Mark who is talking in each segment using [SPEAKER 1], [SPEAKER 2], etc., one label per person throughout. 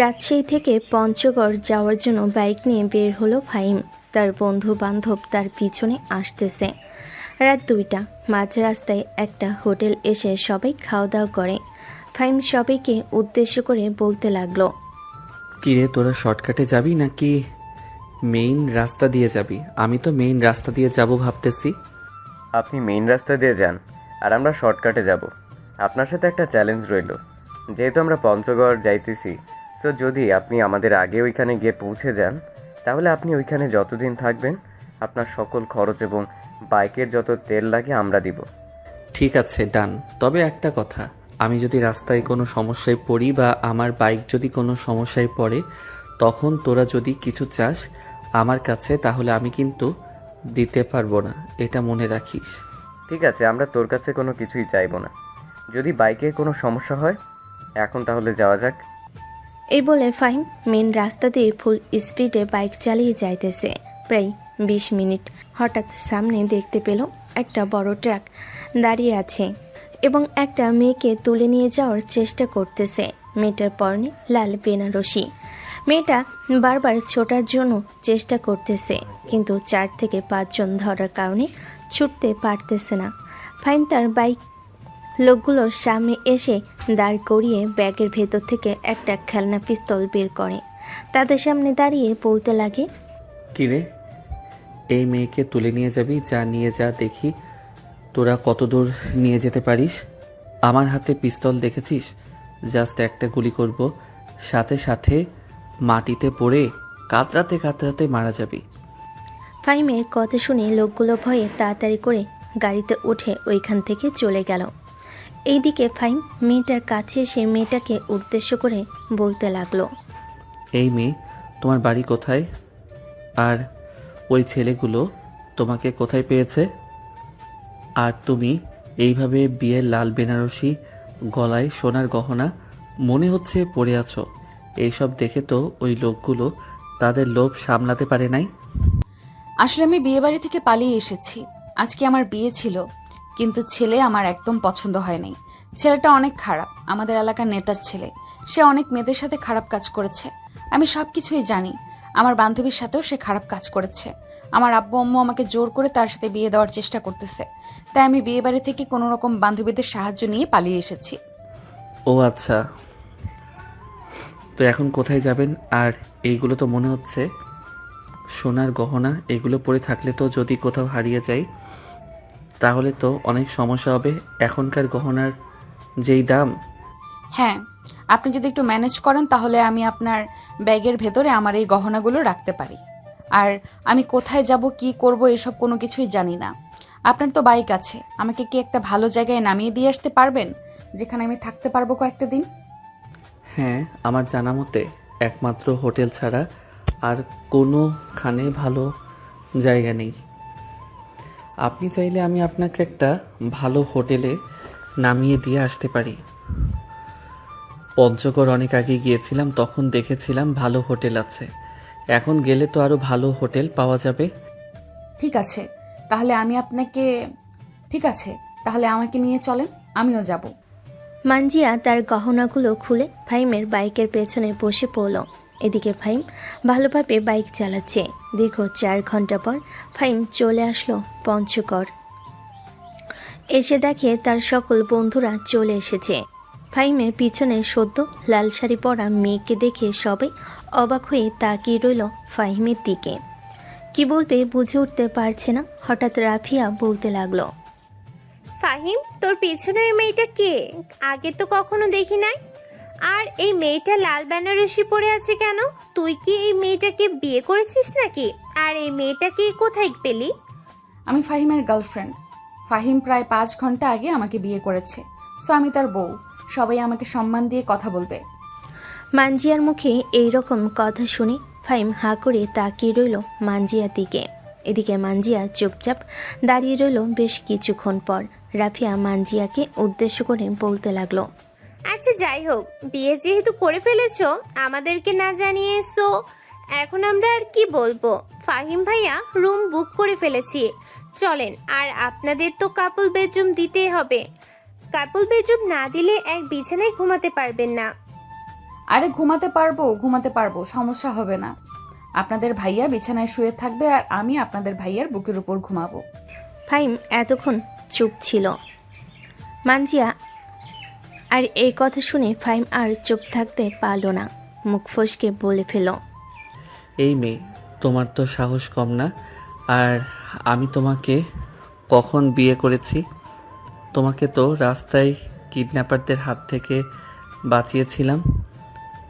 [SPEAKER 1] রাজশাহী থেকে পঞ্চগড় যাওয়ার জন্য বাইক নিয়ে বের হলো ফাহিম। তার বন্ধু বান্ধব তার পিছনে আসতেছে। রাত 2টা, মাঝ রাস্তায় একটা হোটেল এসে সবাই খাওয়া দাওয়া করে। ফাহিম সবাইকে উদ্দেশ্য করে বলতে লাগলো,
[SPEAKER 2] কিরে তোরা শর্টকাটে যাবি নাকি মেইন রাস্তা দিয়ে যাবি? আমি তো মেইন রাস্তা দিয়ে যাব ভাবতেছি।
[SPEAKER 3] আপনি মেইন রাস্তা দিয়ে যান আর আমরা শর্টকাটে যাব। আপনার সাথে একটা চ্যালেঞ্জ রইল, যেহেতু আমরা পঞ্চগড় যাইতেছি, সো যদি আপনি আমাদের আগে ওইখানে গিয়ে পৌঁছে যান, তাহলে আপনি ওইখানে যতদিন থাকবেন আপনার সকল খরচ এবং বাইকের যত তেল লাগে আমরা দিব।
[SPEAKER 2] ঠিক আছে, ডান। তবে একটা কথা, আমি যদি রাস্তায় কোনো সমস্যায় পড়ি বা আমার বাইক যদি কোনো সমস্যায় পড়ে, তখন তোরা যদি কিছু চাস আমার কাছে, তাহলে আমি কিন্তু দিতে পারবো না, এটা মনে রাখিস।
[SPEAKER 3] ঠিক আছে, আমরা তোর কাছে কোনো কিছুই চাইবো না। যদি বাইকের কোনো সমস্যা হয় এখন তাহলে যাওয়া যাক।
[SPEAKER 1] এই বলে ফাহিম মেন রাস্তা দিয়ে ফুল স্পিডে বাইক চালিয়ে যাইতেছে। প্রায় 20 মিনিট। হঠাৎ সামনে দেখতে পেল একটা বড় ট্রাক দাঁড়িয়ে আছে এবং একটা মেয়েকে তুলে নিয়ে যাওয়ার চেষ্টা করতেছে। মেয়েটার পরনে লাল বেনারসি। মেয়েটা বারবার ছোটার জন্য চেষ্টা করতেছে, কিন্তু 4 থেকে 5 জন ধরার কারণে ছুটতে পারতেছে না। ফাহিম তার বাইক লোকগুলোর সামনে এসে দাঁড় করিয়ে ব্যাগের ভেতর থেকে একটা খেলনা পিস্তল বের করে। তাদের সামনে দাঁড়িয়ে বলতে লাগে,
[SPEAKER 2] কিরে, এই মেয়েকে তুলে নিয়ে যাবি? যা, নিয়ে যা, দেখি তোরা কত দূর নিয়ে যেতে পারিস। আমার হাতে পিস্তল দেখেছিস? জাস্ট একটা গুলি করব, সাথে সাথে মাটিতে পড়ে কাতরাতে কাতরাতে মারা যাবি।
[SPEAKER 1] ফাহিমের কথা শুনে লোকগুলো ভয়ে তাড়াতাড়ি করে গাড়িতে উঠে ওইখান থেকে চলে গেল। এইদিকে ফাহিম মেয়েটার কাছে এসে মেয়েটাকে উদ্দেশ্য করে বলতে লাগলো,
[SPEAKER 2] এই মেয়ে, তোমার বাড়ি কোথায়? আর ওই ছেলেগুলো তোমাকে কোথায় পেয়েছে? আর তুমি এইভাবে বিয়ের লাল বেনারসি, গলায় সোনার গহনা মনে হচ্ছে পরে আছো, এইসব দেখে তো ওই লোকগুলো তাদের লোভ সামলাতে পারে নাই।
[SPEAKER 4] আসলে আমি বিয়ে বাড়ি থেকে পালিয়ে এসেছি। আজকে আমার বিয়ে ছিল, কিন্তু ছেলে আমার একদম পছন্দ হয় নাই। ছেলেটা অনেক খারাপ, আমাদের এলাকার নেতার ছেলে। সে অনেক মেয়েদের সাথে খারাপ কাজ করেছে, আমি সব কিছুই জানি। আমার বান্ধবীর সাথেও সে খারাপ কাজ করেছে। আমার আব্বু আম্মু আমাকে জোর করে তার সাথে বিয়ে দেওয়ার চেষ্টা করতেছে, তাই আমি বিয়ে বাড়ি থেকে কোনো রকম বান্ধবীদের সাহায্য নিয়ে পালিয়ে এসেছি।
[SPEAKER 2] ও আচ্ছা, তো এখন কোথায় যাবেন? আর এইগুলো তো মনে হচ্ছে সোনার গহনা, এগুলো পরে থাকলে তো যদি কোথাও হারিয়ে যায় তাহলে তো অনেক সমস্যা হবে। এখনকার গহনার যেই দাম।
[SPEAKER 4] হ্যাঁ, আপনি যদি একটু ম্যানেজ করেন তাহলে আমি আপনার ব্যাগের ভেতরে আমার এই গহনাগুলো রাখতে পারি। আর আমি কোথায় যাব, কি করব, এসব কোনো কিছুই জানি না। আপনার তো বাইক আছে, আমাকে কি একটা ভালো জায়গায় নামিয়ে দিয়ে আসতে পারবেন, যেখানে আমি থাকতে পারবো কয়েকটা দিন?
[SPEAKER 2] হ্যাঁ, আমার জানা মতে একমাত্র হোটেল ছাড়া আর কোনোখানে ভালো জায়গা নেই। আপনি চাইলে আমি আপনাকে একটা ভালো হোটেলে নামিয়ে দিয়ে আসতে পারি। পঞ্চগড় অনেক আগে গিয়েছিলাম, তখন দেখেছিলাম ভালো হোটেল আছে। এখন গেলে তো আরও ভালো হোটেল পাওয়া যাবে।
[SPEAKER 4] ঠিক আছে, তাহলে আমাকে নিয়ে চলেন, আমিও যাব।
[SPEAKER 1] মানজিয়া তার গহনাগুলো খুলে ফাহিমের বাইকের পেছনে বসে পড়ল। এদিকে ফাহিম ভালোভাবে বাইক চালাচ্ছে। দীর্ঘ 4 ঘন্টা পর ফাহিম চলে আসলো পঞ্চগড়। এসে দেখে তার সকল বন্ধুরা চলে এসেছে। ফাহিমের পিছনে সদ্য লাল শাড়ি পরা মেয়েকে দেখে সবাই অবাক হয়ে তাকিয়ে রইল ফাহিমের দিকে। কি বলবে বুঝে উঠতে পারছে না। হঠাৎ রাফিয়া বলতে লাগলো,
[SPEAKER 5] ফাহিম, তোর পিছনে ওই মেয়েটা কে? আগে তো কখনো দেখি নাই। আর এই মেয়েটা লাল বেনারসি পরে আছে কেন? তুই কি এই মেয়েটাকে বিয়ে করেছিস নাকি? আর এই মেয়েটাকে কোথায় পেলি?
[SPEAKER 4] আমি ফাহিমের গার্লফ্রেন্ড। ফাহিম প্রায় 5 ঘন্টা আগে আমাকে বিয়ে করেছে, সো আমি তার বউ। সবাই আমাকে সম্মান দিয়ে কথা বলবে।
[SPEAKER 1] মানজিয়ার মুখে এই রকম কথা শুনে ফাহিম হাঁ করে তাকিয়ে রইল মানজিয়ার দিকে। এদিকে মানজিয়া চুপচাপ দাঁড়িয়ে রইল বেশ কিছুক্ষণ পর। রাফিয়া মানজিয়াকে উদ্দেশ্য করে বলতে লাগলো,
[SPEAKER 5] আচ্ছা যাই হোক, বিয়ে যেহেতু করে ফেলেছো আমাদেরকে না জানিয়ে, সো এখন আমরা আর কি বলবো। ফাহিম ভাইয়া রুম বুক করে ফেলেছি, চলেন। আর আপনাদের তো কাপল বেডরুম দিতেই হবে। কাপল বেডরুম না দিলে এক বিছানায় ঘুমাতে পারবেন না।
[SPEAKER 4] আরে ঘুমাতে পারবো, সমস্যা হবে না। আপনাদের ভাইয়া বিছানায় শুয়ে থাকবে আর আমি আপনাদের ভাইয়ার বুকের উপর ঘুমাবো।
[SPEAKER 1] ফাহিম এতক্ষণ চুপ ছিল। মানজিয়া আর এই কথা শুনে ফাহিম আর চুপ থাকতে পারল না, মুখ ফসকে বলে ফেল।
[SPEAKER 2] এই মেয়ে, তোমার তো সাহস কম না। আর আমি তোমাকে কখন বিয়ে করেছি? তোমাকে তো রাস্তায় কিডন্যাপারদের হাত থেকে বাঁচিয়েছিলাম,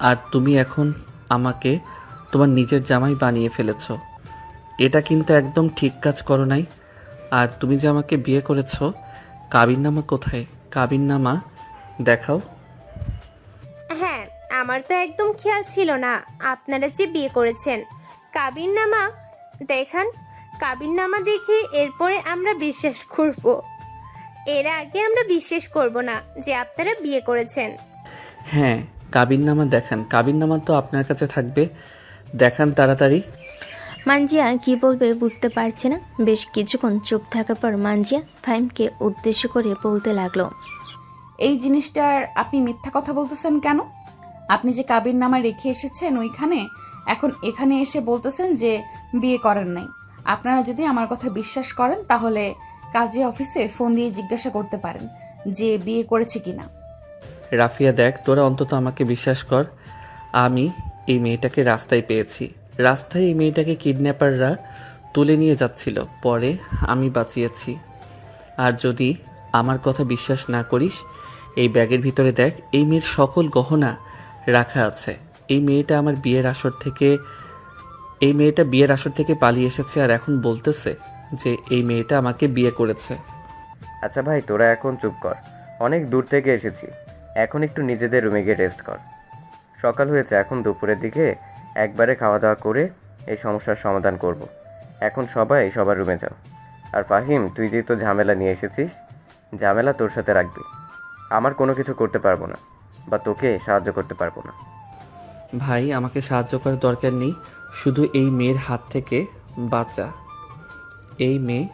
[SPEAKER 2] আর তুমি এখন আমাকে তোমার নিজের জামাই বানিয়ে ফেলেছো। এটা কিন্তু একদম ঠিক কাজ করো নাই। আর তুমি যে আমাকে বিয়ে করেছো, কাবিননামা কোথায়? কাবিননামা দেখাও।
[SPEAKER 5] হ্যাঁ, আমার তো একদম খেয়াল ছিল না আপনারা যে বিয়ে করেছেন। কাবিননামা দেখান। কাবিননামা দেখে এরপরে আমরা বিশ্বাস করব। এর আগে আমরা বিশ্বাস করব না যে আপনারা বিয়ে করেছেন।
[SPEAKER 2] হ্যাঁ, কাবিননামা দেখান। কাবিননামা তো আপনার কাছে থাকবে, দেখান তাড়াতাড়ি।
[SPEAKER 1] মানজিয়া কি বলবে বুঝতে পারছে না। বেশ কিছুক্ষণ চুপ থাকার পর মানজিয়া ফাহিমকে উদ্দেশ্য করে বলতে লাগলো।
[SPEAKER 4] এই জিনিসটার আপনি মিথ্যা কথা বলতেছেন কেন? আপনি যে কাবিননামা রেখে এসেছেন ওইখানে, এখন এখানে এসে বলতেছেন যে বিয়ে করেন নাই। আপনারা যদি আমার কথা বিশ্বাস করেন তাহলে কাজী অফিসে ফোন দিয়ে জিজ্ঞাসা করতে পারেন যে বিয়ে করেছে কিনা।
[SPEAKER 2] রাফিয়া দেখ, তোরা অন্তত আমাকে বিশ্বাস কর। আমি এই মেয়েটাকে রাস্তায় পেয়েছি। রাস্তায় এই মেয়েটাকে কিডন্যাপাররা তুলে নিয়ে যাচ্ছিল, পরে আমি বাঁচিয়েছি। আর যদি আমার কথা বিশ্বাস না করিস, এই ব্যাগের ভিতরে দেখ, এই মেয়ের সকল গহনা রাখা আছে। এই মেয়েটা বিয়ের আসর থেকে পালিয়ে এসেছে, আর এখন বলতেছে যে এই মেয়েটা আমাকে বিয়ে করেছে।
[SPEAKER 3] আচ্ছা ভাই, তোরা এখন চুপ কর। অনেক দূর থেকে এসেছি, এখন একটু নিজেদের রুমে গিয়ে রেস্ট কর। সকাল হয়েছে, এখন দুপুরের দিকে একবারে খাওয়া দাওয়া করে এই সমস্যার সমাধান করব। এখন সবাই সবার রুমে যাও। আর ফাহিম, তুই যেহেতু ঝামেলা নিয়ে এসেছিস, ঝামেলা তোর সাথে রাখবি। আমার কোনো কিছু করতে পারবো না, বা তোকে সাহায্য করতে পারবো না।
[SPEAKER 2] ভাই, আমাকে সাহায্য করার দরকার নেই, শুধু এই মেয়ের হাত থেকে বাঁচা। এই মেয়ে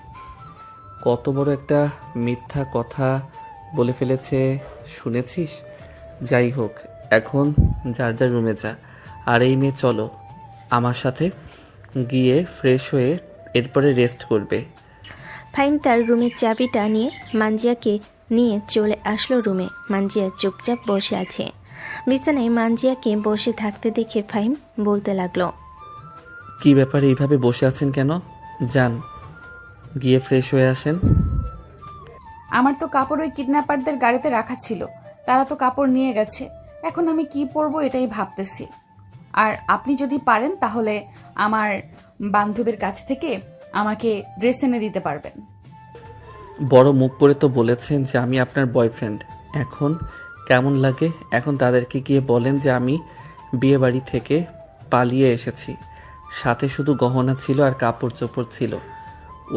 [SPEAKER 2] কত বড় একটা মিথ্যা কথা বলে ফেলেছে শুনেছিস? যাই হোক, এখন যার যার রুমে যা। আর এই মেয়ে চলো আমার সাথে, গিয়ে ফ্রেশ হয়ে এরপরে রেস্ট করবে।
[SPEAKER 1] ফাহিম তার রুমের চাবিটা নিয়ে মানজিয়াকে নিয়ে চলে আসলো রুমে। মানজিয়া চুপচাপ বসে আছে। বিছানায় মানজিয়াকে বসে থাকতে দেখে ফাহিম বলতে লাগলো।
[SPEAKER 2] কি ব্যাপারে এইভাবে বসে আছেন কেন? যান, গিয়ে ফ্রেশ হয়ে আসেন।
[SPEAKER 4] আমার তো কাপড় ওই কিডন্যাপারদের গাড়িতে রাখা ছিল, তারা তো কাপড় নিয়ে গেছে। এখন আমি কি পরবো এটাই ভাবতেছি। আর আপনি যদি পারেন তাহলে আমার বান্ধবীর কাছ থেকে আমাকে ড্রেস এনে দিতে পারবেন।
[SPEAKER 2] বড় মুখ করে তো বলেছেন যে আমি আপনার বয়ফ্রেন্ড। এখন কেমন লাগে? এখন তাদেরকে গিয়ে বলেন যে আমি বিয়ে বাড়ি থেকে পালিয়ে এসেছি, সাথে শুধু গহনা ছিল আর কাপড় চোপড় ছিল,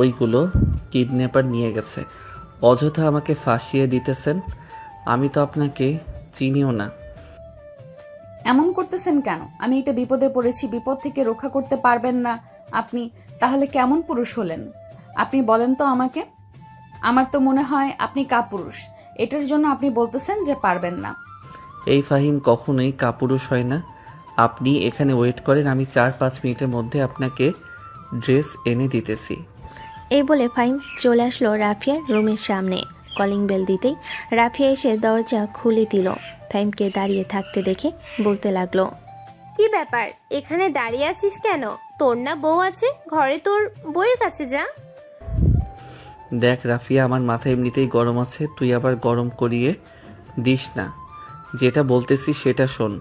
[SPEAKER 2] ওইগুলো কিডন্যাপার নিয়ে গেছে। অযথা আমাকে ফাঁসিয়ে দিতেছেন। আমি তো আপনাকে চিনিও না।
[SPEAKER 4] এমন করতেছেন কেন? আমি একটা বিপদে পড়েছি, বিপদ থেকে রক্ষা করতে পারবেন না আপনি? তাহলে কেমন পুরুষ হলেন আপনি বলেন তো আমাকে? আমার তো মনে হয় আপনি কাপুরুষ। এটার জন্য আপনি বলতেছেন যে পারবেন না।
[SPEAKER 2] এই ফাহিম কখনোই কাপুরুষ হয় না। আপনি এখানে ওয়েট করেন, আমি 4-5 মিনিটের মধ্যে আপনাকে ড্রেস এনে দিতেছি।
[SPEAKER 1] এই বলে ফাহিম চলে আসলো রাফিয়ার রুমের সামনে। কলিং বেল দিতেই রাফিয়া এসে দরজা খুলে দিল। ফাহিমকে দাঁড়িয়ে থাকতে দেখে বলতে লাগলো।
[SPEAKER 5] কি ব্যাপার, এখানে দাঁড়িয়ে আছিস কেন? তোর না বউ আছে ঘরে, তোর বউয়ের কাছে যা।
[SPEAKER 2] দেখ রাফিয়া, আমার মাথা এমনিতেই গরম আছে, তুই আবার গরম করিয়ে দিস না। যেটা বলতেছি সেটা শোন।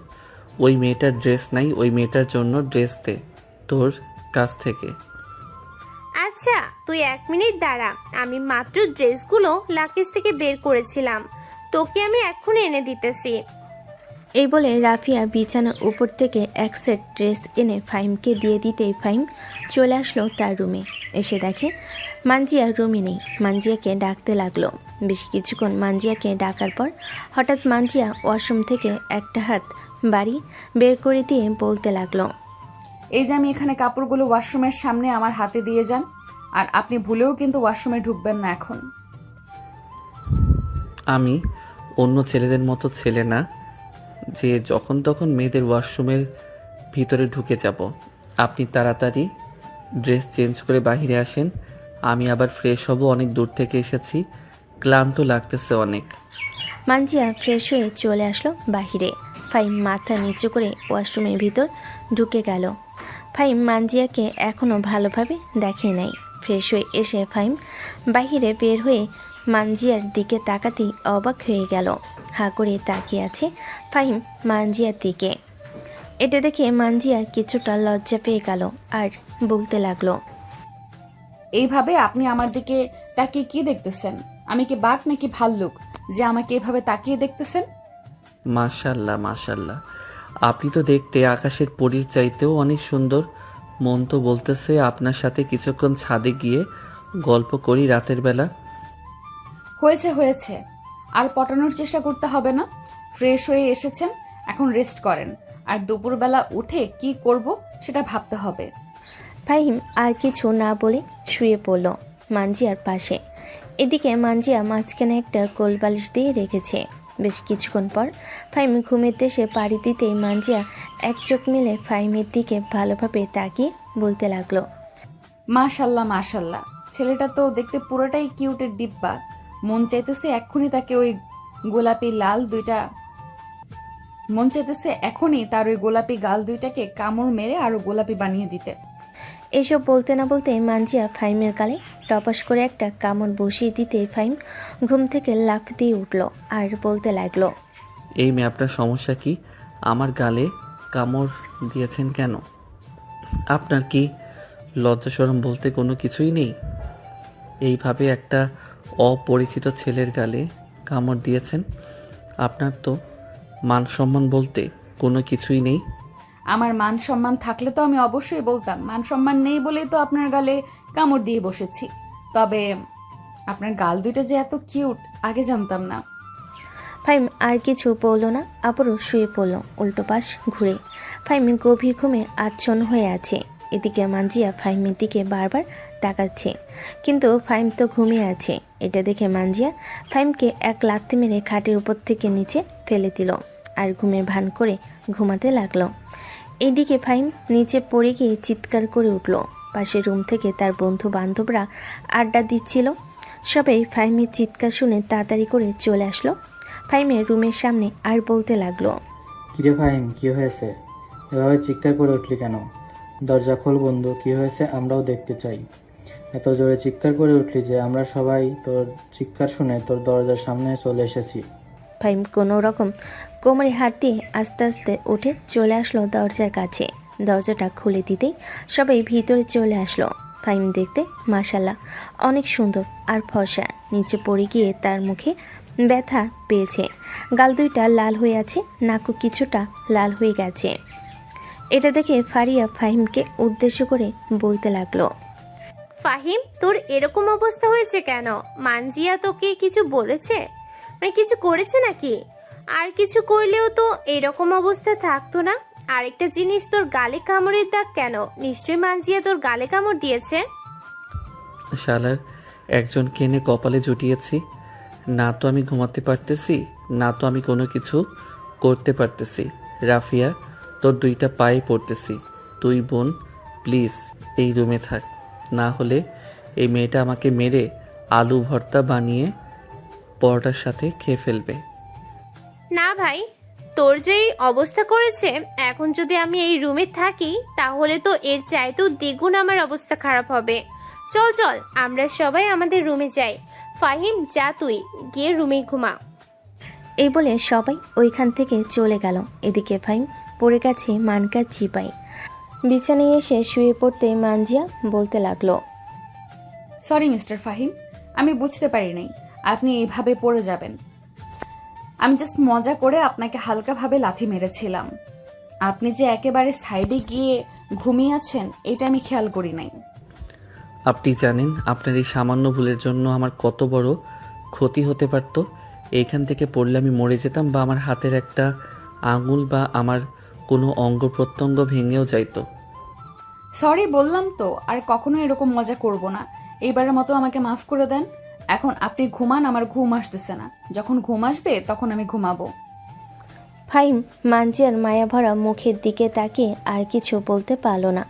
[SPEAKER 2] ওই মেয়েটার ড্রেস নাই, ওই মেয়েটার জন্য ড্রেস দে তোর কাছ থেকে।
[SPEAKER 5] আচ্ছা, তুই 1 মিনিট দাঁড়া, আমি মাত্র ড্রেসগুলো লাকেজ থেকে বের করেছিলাম, তোকে আমি এক্ষুনি এনে দিতেছি।
[SPEAKER 1] এই বলে রাফিয়া বিছানার উপর থেকে এক সেট ড্রেস এনে ফাহিমকে দিয়ে দিতেই ফাহিম চলে আসলো তার রুমে। এসে দেখে মানজিয়া রুমে নেই। মানজিয়াকে ডাকতে লাগলো। বেশ কিছুক্ষণ মানজিয়াকে ডাকার পর হঠাৎ মানজিয়া ওয়াশরুম থেকে একটা হাত বাড়ি বের করে দিয়ে বলতে লাগলো।
[SPEAKER 4] এই যে আমি এখানে কাপড়গুলো ওয়াশরুমের সামনে আমার হাতে দিয়ে যান, আর আপনি ভুলেও কিন্তু ওয়াশরুমে ঢুকবেন না এখন।
[SPEAKER 2] আমি অন্য ছেলেদের মতো ছেলে না যে যখন তখন মেয়েদের ওয়াশরুমের ভিতরে ঢুকে যাব। আপনি তাড়াতাড়ি ড্রেস চেঞ্জ করে বাইরে আসেন, আমি আবার ফ্রেশ হব। অনেক দূর থেকে এসেছি, ক্লান্ত লাগতেছে অনেক।
[SPEAKER 1] মানজিয়া ফ্রেশ হয়ে চলে আসলো বাহিরে। ফাহিম মাথা নিচু করে ওয়াশরুমের ভিতর ঢুকে গেল। ফাহিম মানজিয়াকে এখনও ভালোভাবে দেখে নাই। ফ্রেশ হয়ে এসে ফাহিম বাহিরে বের হয়ে মানজিয়ার দিকে তাকাতেই অবাক হয়ে গেল। হা করে তাকিয়ে আছে ফাহিম মানজিয়ার দিকে। এটা দেখে মানজিয়া কিছুটা লজ্জা পেয়ে গেল আর বলতে লাগলো,
[SPEAKER 4] এইভাবে আপনি আমার দিকে তাকিয়ে কি দেখতেছেন? আমি কি বাঘ নাকি ভাল্লুক যে আমাকে এভাবে তাকিয়ে দেখতেছেন?
[SPEAKER 2] মাশাল্লাহ মাশাল্লাহ, আপনি তো দেখতে আকাশের পরীর চাইতেও অনেক সুন্দর। মন তো বলতেছে আপনার সাথে কিছুক্ষণ ছাদে গিয়ে গল্প করি রাতের বেলা।
[SPEAKER 4] হয়েছে হয়েছে, আর পটানোর চেষ্টা করতে হবে না। ফ্রেশ হয়ে এসেছেন, এখন রেস্ট করেন। আর দুপুরবেলা উঠে কি করব সেটা ভাবতে হবে।
[SPEAKER 1] ফাহিম আর কিছু না বলে শুয়ে পড়ল মানজিয়ার পাশে। এদিকে মানজিয়া মাঝখানে একটা কোলবালিশ দিয়ে রেখেছে। বেশ কিছুক্ষণ পর ফাহিম ঘুমের দেশে পাড়ি দিতেই মানজিয়া এক চোখ মেলে ফাহিমের দিকে ভালোভাবে তাকিয়ে বলতে লাগলো,
[SPEAKER 4] মাশাল্লাহ মাশাল্লাহ, ছেলেটা তো দেখতে পুরোটাই কিউটের ডিব্বা। মন চাইতেছে এক্ষুনি তাকে ওই গোলাপি লাল দুইটা মন চাইতেছে এখনই তার ওই গোলাপি গাল দুইটাকে কামড় মেরে আরো গোলাপি বানিয়ে দিতে।
[SPEAKER 1] এসব বলতে না বলতে মানজিয়া ফাহিমের গালে টপাস করে একটা কামড় বসিয়ে দিতে ফাহিম ঘুম থেকে লাফ দিয়ে উঠল আর বলতে লাগলো,
[SPEAKER 2] এই মেয়ে, আপনার সমস্যা কি? আমার গালে কামড় দিয়েছেন কেন? আপনার কি লজ্জা শরম বলতে কোনো কিছুই নেই? এইভাবে একটা অপরিচিত ছেলের গালে কামড় দিয়েছেন? আপনার তো মান সম্মান বলতে কোনো কিছুই নেই।
[SPEAKER 4] আমার মান সম্মান থাকলে তো আমি অবশ্যই বলতাম। মান সম্মান নেই বলেই তো আপনার গালে কামড় দিয়ে বসেছি। তবে আপনার গাল দুইটা যে এত কিউট আগে জানতাম না।
[SPEAKER 1] ফাহিম আর কিছু বলল না, আবারও শুয়ে পড়ল উল্টো পাশ ঘুরে। ফাহিম গভীর ঘুমে আচ্ছন্ন হয়ে আছে। এদিকে মানজিয়া ফাহিমের দিকে বারবার তাকাচ্ছে, কিন্তু ফাহিম তো ঘুমিয়ে আছে। এটা দেখে মানজিয়া ফাহিমকে এক লাথি মেরে খাটের উপর থেকে নিচে ফেলে দিল আর ঘুমের ভান করে ঘুমাতে লাগলো। এইদিকে ফাহিম নিচে পড়ে গিয়ে চিৎকার করে উঠল। পাশের রুম থেকে তার বন্ধু বান্ধবরা আড্ডা দিচ্ছিল। সবাই ফাহিমের চিৎকার শুনে তাড়াতাড়ি করে চলে আসলো ফাহিমের রুমের সামনে আর বলতে লাগলো,
[SPEAKER 6] কিরে ফাহিম, কি হয়েছে? এভাবে চিৎকার করে উঠলি কেন? দরজা খোল বন্ধু, কি হয়েছে আমরাও দেখতে চাই। এত জোরে চিৎকার করে উঠলি যে আমরা সবাই তোর চিৎকার শুনে তোর দরজার সামনে চলে এসেছি।
[SPEAKER 1] ফাহিম কোনো রকম কোমরে হাত দিয়ে আস্তে আস্তে উঠে চলে আসলো দরজার কাছে। দরজাটা খুলে দিতেই সবাই ভিতরে চলে আসলো। ফাহিম দেখতে মাশাল্লাহ অনেক সুন্দর আর ফর্সা। নিচে পড়ে গিয়ে তার মুখে ব্যথা পেয়েছে, গাল দুইটা লাল হয়ে আছে, নাকও কিছুটা লাল হয়ে গেছে। এটা দেখে ফারিয়া ফাহিমকে উদ্দেশ্য করে বলতে লাগলো,
[SPEAKER 5] ফাহিম, তোর এরকম অবস্থা হয়েছে কেন? মানজিয়া তোকে কিছু বলেছে, মানে কিছু করেছে নাকি? আর কিছু করলেও তো এরকম অবস্থা থাকতো না। আরেকটা জিনিস, তোর গালে কামড়ের দাগ কেন? নিশ্চয়ই মানজিয়া তোর গালে কামড় দিয়েছে।
[SPEAKER 2] শালার একজন কেনে কপালে জুটিয়েছি। না তো আমি ঘুমাতে পারতেছি, না তো আমি কোনো কিছু করতে পারতেছি। রাফিয়া, তোর দুইটা পায়ে পড়তেছি, তুই বোন প্লিজ এই রুমে থাক, না হলে এই মেয়েটা আমাকে মেরে আলু ভর্তা বানিয়ে পরোটার সাথে খেয়ে ফেলবে।
[SPEAKER 5] না ভাই, তোর যে এই অবস্থা করেছে, এখন যদি আমি এই রুমে থাকি তাহলে তো এর চাইতেও দ্বিগুণ আমার অবস্থা খারাপ হবে। চল চল, আমরা সবাই আমাদের রুমে যাই। ফাহিম, যা তুই গিয়ে রুমে ঘুমা।
[SPEAKER 1] এই বলে সবাই ওইখান থেকে চলে গেল। এদিকে ফাহিম পড়ে গেছে মানকা চিপাই। বিছানায় এসে শুয়ে পড়তে মানজিয়া বলতে লাগলো,
[SPEAKER 4] সরি মিস্টার ফাহিম, আমি বুঝতে পারিনি আপনি এইভাবে পড়ে যাবেন। আমি জাস্ট মজা করে আপনাকে হালকাভাবে লাথি মেরেছিলাম। আপনি যে একেবারে সাইডে গিয়ে ঘুমিয়ে আছেন এটা আমি খেয়াল করি নাই।
[SPEAKER 2] আপনি জানেন আপনার এই সামান্য ভুলের জন্য আমার কত বড় ক্ষতি হতে পারত? এইখান থেকে পড়লে আমি মরে যেতাম, বা আমার হাতের একটা আঙুল বা আমার কোনো অঙ্গ প্রত্যঙ্গ ভেঙেও যাইতো।
[SPEAKER 4] সরি বললাম তো, আর কখনো এরকম মজা করব না। এইবারের মতো আমাকে মাফ করে দেন। এখন আপনি ঘুমান, আমার ঘুম আসতেছে না। যখন ঘুম আসবে তখন আমি ঘুমাবো।
[SPEAKER 1] ফাহিম মানজিয়ার মায়াভরা মুখের দিকে তাকিয়ে আর কিছু বলতে পারল না।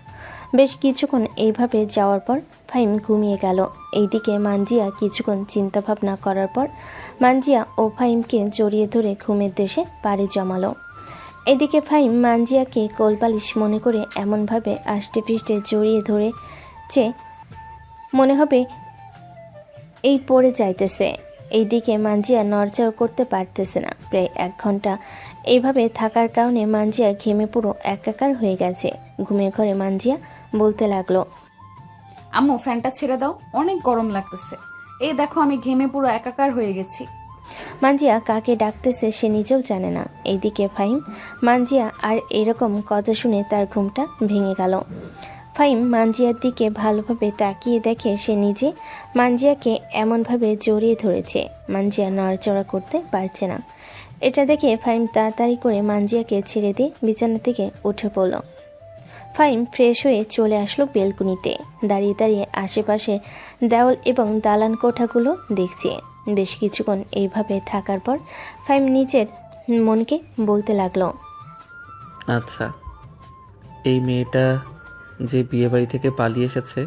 [SPEAKER 1] বেশ কিছুক্ষণ এইভাবে যাওয়ার পর ফাহিম ঘুমিয়ে গেল। এইদিকে মানজিয়া কিছুক্ষণ চিন্তাভাবনা করার পর মানজিয়া ও ফাহিমকে জড়িয়ে ধরে ঘুমের দেশে পাড়ি জমালো। এদিকে ফাহিম মানজিয়াকে কোলবালিশ মনে করে এমনভাবে আষ্টে পৃষ্ঠে জড়িয়ে ধরেছে মনে হবে এই পড়ে যাইতেছে। এইদিকে মানজিয়া নড়চড় করতে পারতেছে না। প্রায় 1 ঘন্টা এইভাবে থাকার কারণে মানজিয়া ঘেমে পুরো একাকার হয়ে গেছে। ঘুমের ঘরে মানজিয়া বলতে লাগলো,
[SPEAKER 4] আম্মু ফ্যানটা ছেড়ে দাও, অনেক গরম লাগতেছে। এই দেখো আমি ঘেমে পুরো একাকার হয়ে গেছি।
[SPEAKER 1] মানজিয়া কাকে ডাকতেছে সে নিজেও জানে না। এইদিকে ফাহিম মানজিয়া আর এরকম কথা শুনে তার ঘুমটা ভেঙে গেল। ফাহিম মানজিয়ার দিকে ভালোভাবে তাকিয়ে দেখে সে নিজে মানজিয়াকে এমনভাবে জড়িয়ে ধরেছে মানজিয়া নড়াচড়া করতে পারছে না। এটা দেখে ফাহিম তাড়াতাড়ি করে মানজিয়াকে ছেড়ে দিয়ে বিছানা থেকে উঠে পড়ল। ফাহিম ফ্রেশ হয়ে চলে আসলো বেলকুনিতে। দাঁড়িয়ে দাঁড়িয়ে আশেপাশে দেওয়াল এবং দালান কোঠাগুলো দেখছে। বেশ কিছুক্ষণ এইভাবে থাকার পর ফাহিম নিজের মনকে বলতে লাগলো,
[SPEAKER 2] আচ্ছা, এই মেয়েটা যে বিয়েবাড়ি থেকে পালিয়ে এসেছে,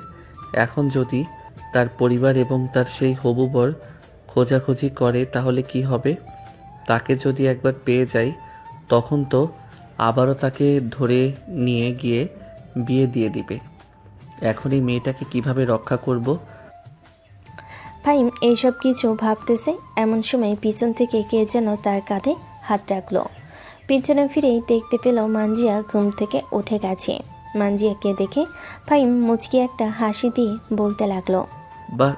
[SPEAKER 2] এখন যদি তার পরিবার এবং তার সেই হবু বর খোঁজাখুঁজি করে তাহলে কি হবে? তাকে যদি একবার পেয়ে যাই তখন তো আবারও তাকে ধরে নিয়ে গিয়ে বিয়ে দিয়ে দিবে। এখন এই মেয়েটাকে কিভাবে রক্ষা করব?
[SPEAKER 1] ফাহিম এইসব কিছু ভাবতেছে এমন সময় পিছন থেকে কে যেন তার কাঁধে হাত রাখলো। পিছনে ফিরেই দেখতে পেল মানজিয়া ঘুম থেকে উঠে গেছে। মানজিয়াকে দেখে ফাহিম মুচকি একটা হাসি দিয়ে বলতে লাগলো,
[SPEAKER 2] বা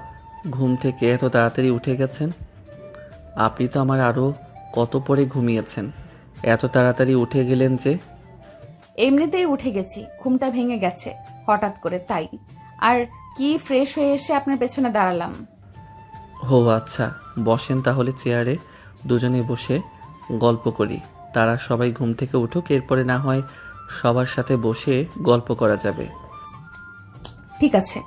[SPEAKER 2] ঘুম থেকে এত তাড়াতাড়ি উঠে গেছেন? আপনি তো আমার আরও কত পরে ঘুমিয়েছেন, এত তাড়াতাড়ি উঠে গেলেন যে?
[SPEAKER 4] এমনিতেই উঠে গেছি, ঘুমটা ভেঙে গেছে হঠাৎ করে, তাই। আর কি ফ্রেশ হয়ে এসে আপনার পেছনে দাঁড়ালাম।
[SPEAKER 2] ও আচ্ছা, বসেন তাহলে চেয়ারে, দুজনে বসে গল্প করি। তারা সবাই ঘুম থেকে উঠুক, এরপরে না হয় সবার সাথে বসে গল্প করা যাবে।
[SPEAKER 4] ঠিক আছে।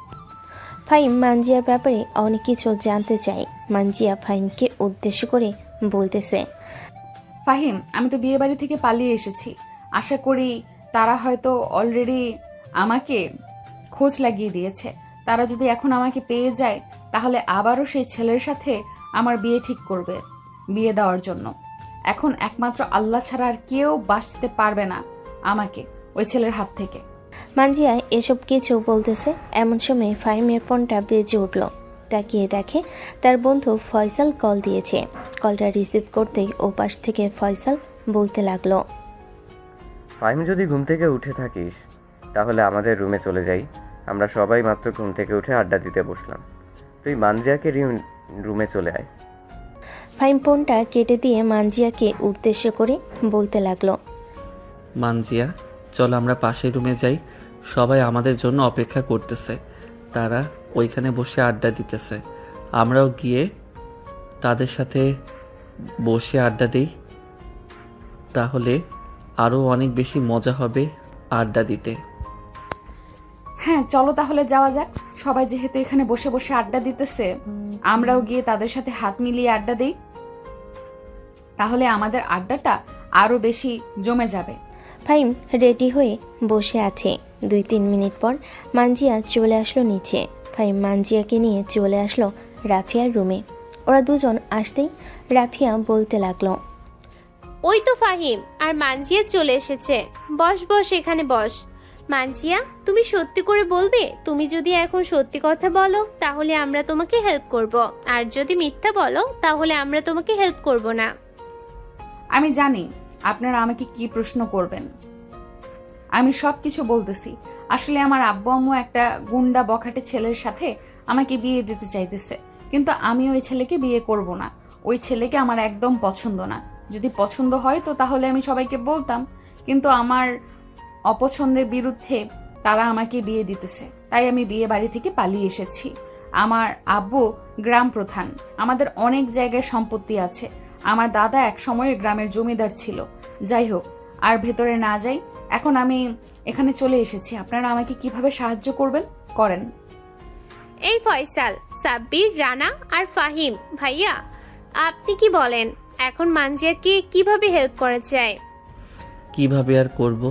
[SPEAKER 1] ফাহিম মানজিয়ার ব্যাপারে অনেক কিছু জানতে চায়। মানজিয়া ফাহিমকে উদ্দেশ্য করে বলতেছে,
[SPEAKER 4] ফাহিম, আমি তো বিয়ে বাড়ি থেকে পালিয়ে এসেছি। আশা করি তারা হয়তো অলরেডি আমাকে খোঁজ লাগিয়ে দিয়েছে। তারা যদি এখন আমাকে পেয়ে যায় তাহলে আবারও সেই ছেলের সাথে আমার বিয়ে ঠিক করবে, বিয়ে দেওয়ার জন্য। এখন একমাত্র আল্লাহ ছাড়া আর কেউ বাঁচতে পারবে না আমাকে ওই ছেলের হাত থেকে।
[SPEAKER 1] মানজিয়া এসব কিছু বলতেছে এমন সময় ফাহিমের ফোনটা বেজে উঠল। তাকিয়ে দেখে তার বন্ধু ফয়সাল কল দিয়েছে। কলটা রিসিভ করতেই ওপাশ থেকে ফয়সাল বলতে লাগলো,
[SPEAKER 3] ফাহিম, যদি ঘুম থেকে উঠে থাকিস তাহলে আমাদের রুমে চলে যাই। আমরা সবাই মাত্র ঘুম থেকে উঠে আড্ডা দিতে বসলাম। তুই মানজিয়াকে রুমে চলে আয়।
[SPEAKER 1] ফাহিম ফোনটা কেটে দিয়ে মানজিয়াকে উদ্দেশ্য করে বলতে লাগলো,
[SPEAKER 2] মানজিয়া, চলো আমরা পাশের রুমে যাই, সবাই আমাদের জন্য অপেক্ষা করতেছে। তারা ওইখানে বসে আড্ডা দিতেছে, আমরাও গিয়ে তাদের সাথে বসে আড্ডা দিই, তাহলে আরও অনেক বেশি মজা হবে আড্ডা দিতে।
[SPEAKER 4] হ্যাঁ চলো তাহলে যাওয়া যাক। সবাই যেহেতু এখানে বসে বসে আড্ডা দিতেছে, আমরাও গিয়ে তাদের সাথে হাত মিলিয়ে আড্ডা দিই, তাহলে আমাদের আড্ডাটা আরো বেশি জমে যাবে।
[SPEAKER 1] ফাহিম রেডি হয়ে বসে আছে। 2-3 মিনিট পর মানজিয়া চলে আসলো নিচে। ফাহিম মানজিয়াকে নিয়ে চলে আসলো রাফিয়ার রুমে। ওরা দুজন আসতেই রাফিয়া বলতে লাগলো,
[SPEAKER 5] ওই তো ফাহিম আর মানজিয়া চলে এসেছে। বস বস, এখানে বস। মানজিয়া, তুমি সত্যি করে বলবে? তুমি যদি এখন সত্যি কথা বলো তাহলে আমরা তোমাকে হেল্প করব, আর যদি মিথ্যা বলো তাহলে আমরা তোমাকে হেল্প করব না।
[SPEAKER 4] আমি জানি আপনারা আমাকে কি প্রশ্ন করবেন, আমি সব কিছু বলতেছি। আসলে আমার আব্বু আম্মু একটা গুন্ডা বখাটে ছেলের সাথে আমাকে বিয়ে দিতে চাইতেছে, কিন্তু আমি ওই ছেলেকে বিয়ে করব না। ওই ছেলেকে আমার একদম পছন্দ না। যদি পছন্দ হয় তো তাহলে আমি সবাইকে বলতাম, কিন্তু আমার অপছন্দের বিরুদ্ধে তারা আমাকে বিয়ে দিতেছে, তাই আমি বিয়ে বাড়ি থেকে পালিয়ে এসেছি। আমার আব্বু গ্রাম প্রধান, আমাদের অনেক জায়গায় সম্পত্তি আছে। আমার দাদা এক সময় গ্রামের জমিদার ছিল। যাই হোক, আর ভেতরে না যাই, এখন আমি এখানে চলে এসেছি। আপনারা আমাকে কিভাবে সাহায্য করবেন করেন।
[SPEAKER 5] এই ফয়সাল, সাব্বির, রানা আর ফাহিম ভাইয়া, আপনি কি বলেন? এখন মানজিয়াকে কিভাবে হেল্প করা যায়?
[SPEAKER 2] কিভাবে আর করব?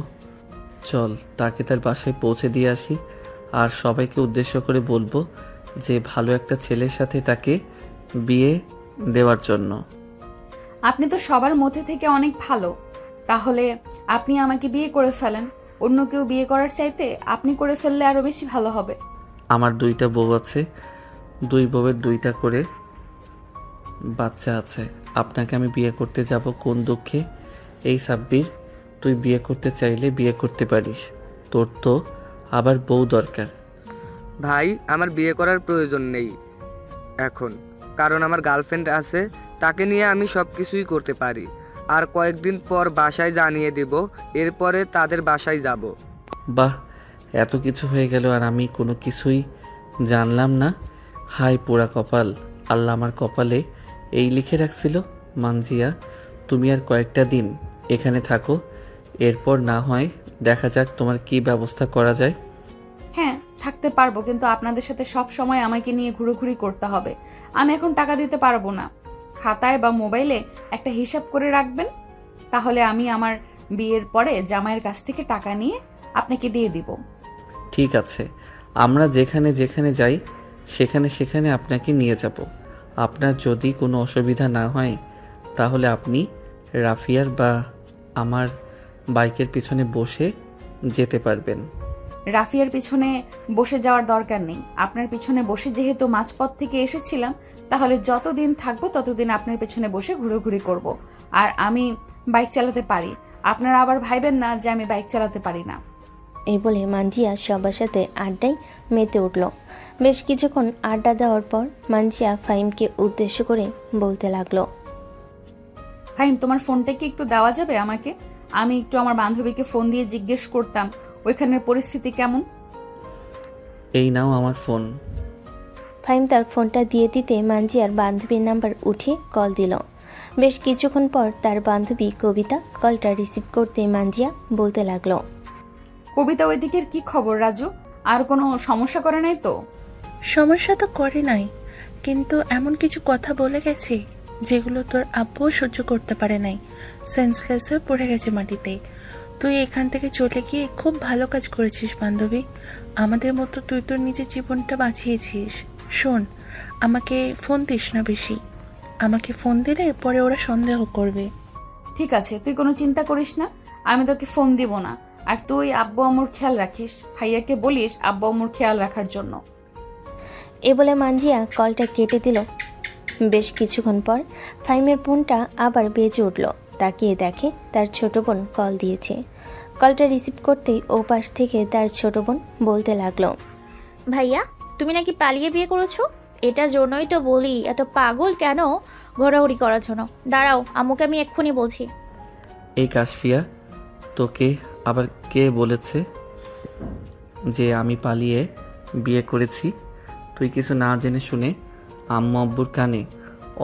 [SPEAKER 2] চল তাকে তার বাসায় পৌঁছে দিয়ে আসি, আর সবাইকে উদ্দেশ্য করে বলবো যে ভালো একটা ছেলের সাথে তাকে বিয়ে দেওয়ার জন্য।
[SPEAKER 4] আপনি তো সবার মধ্যে থেকে অনেক ভালো, তাহলে আপনি আমাকে বিয়ে করে ফেলেন। অন্য কেউ বিয়ে করার চাইতে আপনি করে ফেললে আরো বেশি ভালো হবে।
[SPEAKER 2] আমার 2টা বউ আছে, 2 বউয়ের 2টা করে বাচ্চা আছে। আপনাকে আমি বিয়ে করতে যাব কোন দুঃখে? এই সাব্বির, তুই বিয়ে করতে চাইলে বিয়ে করতে পারিস, তোর তো আবার বউ দরকার।
[SPEAKER 7] ভাই, আমার বিয়ে করার প্রয়োজন নেই এখন, কারণ আমার গার্লফ্রেন্ড আছে, তাকে নিয়ে আমি সব কিছুই করতে পারি। আর কয়েকদিন পর বাসায় জানিয়ে দেব, এরপরে তাদের বাসায় যাব।
[SPEAKER 2] বাহ, এত কিছু হয়ে গেল আর আমি কোনো কিছুই জানলাম না। হাই পোড়া কপাল, আল্লাহ আমার কপালে এই লিখে রাখছিল। মানজিয়া, তুমি আর কয়েকটা দিন এখানে থাকো, এরপর না হয় দেখা যাক তোমার কি ব্যবস্থা করা যায়।
[SPEAKER 4] হ্যাঁ, থাকতে পারবো, কিন্তু আপনাদের সাথে সব সময় আমাকে নিয়ে ঘুরোঘুরি করতে হবে। আমি এখন টাকা দিতে পারবো না। খাতায় বা মোবাইলে একটা হিসাব করে রাখবেন, তাহলে আমি আমার বিয়ের পরে জামাইয়ের কাছ থেকে টাকা নিয়ে আপনাকে দিয়ে দিব।
[SPEAKER 2] ঠিক আছে, আমরা যেখানে যেখানে যাই সেখানে সেখানে আপনাকে নিয়ে যাব। আপনার যদি কোনো অসুবিধা না হয় তাহলে আপনি রাফিয়ার বা আমার বাইকের পিছনে বসে যেতে পারবেন।
[SPEAKER 4] রাফিয়ার পিছনে বসে যাওয়ার দরকার নেই। আপনার পিছনে বসে যেহেতু মাঝপথ থেকে এসেছিলাম, তাহলে যতদিন থাকবো ততদিন আপনার পেছনে বসে ঘুরোঘুরি করব। আর আমি বাইক চালাতে পারি, আপনারা আবার ভাইবেন না যে আমি বাইক চালাতে পারি না।
[SPEAKER 1] এই বলে মানজিয়া সবার সাথে আড্ডায় মেতে উঠল। বেশ কিছুক্ষণ আড্ডা দেওয়ার পর মানজিয়া ফাহিমকে উদ্দেশ্য করে বলতে লাগলো,
[SPEAKER 4] ফাহিম, তোমার ফোনটা কি একটু দেওয়া যাবে আমাকে? আমি একটু আমার বান্ধবীকে ফোন দিয়ে জিজ্ঞেস করতাম ওইখানের পরিস্থিতি কেমন।
[SPEAKER 2] এই নাও আমার ফোন।
[SPEAKER 1] ফাহিম তার ফোনটা দিয়ে দিতে মানজিয়ার বান্ধবীর নাম্বার উঠে কল দিল। বেশ কিছুক্ষণ পর তার বান্ধবী কবিতা কলটা রিসিভ করতে মানজিয়া বলতে লাগলো,
[SPEAKER 4] কবিতা, ওই দিকের কি খবর রাজু? আর কোনো সমস্যা করে নাই তো?
[SPEAKER 8] সমস্যা তো করে নাই, কিন্তু এমন কিছু কথা বলে গেছে যেগুলো তোর আব্বুও সহ্য করতে পারে নাই। সেন্সলেস হয়ে পড়ে গেছে মাটিতে। তুই এখান থেকে চলে গিয়ে খুব ভালো কাজ করেছিস বান্ধবী। আমাদের মতো তুই তোর নিজের জীবনটা বাঁচিয়েছিস। শোন, আমাকে ফোন দিস না বেশি। আমাকে ফোন দিলে পরে ওরা সন্দেহ করবে।
[SPEAKER 4] ঠিক আছে, তুই কোনো চিন্তা করিস না, আমি তোকে ফোন দিব না। আর তুই আব্বু আম্মুর খেয়াল রাখিস, ভাইয়াকে বলিস আব্বু আম্মুর খেয়াল রাখার জন্য।
[SPEAKER 1] এ বলে মানজিয়া কলটা কেটে দিল। বেশ কিছুক্ষণ পর ফাহিমের ফোনটা আবার বেজে উঠল। তাকিয়ে দেখে তার ছোট বোন কল দিয়েছে। কলটা রিসিভ করতেই ও পাশ থেকে তার ছোট বোন বলতে লাগলো,
[SPEAKER 9] ভাইয়া, তুমি নাকি পালিয়ে বিয়ে করেছো? এটার জন্যই তো বলি এত পাগল কেন ঘোরাঘুরি করার জন্য। দাঁড়াও, আম্মুকে আমি এক্ষুনি বলছি।
[SPEAKER 2] এই কাশফিয়া, তোকে আবার কে বলেছে যে আমি পালিয়ে বিয়ে করেছি? তুই কিছু না জেনে শুনে আম্মু আব্বুর কানে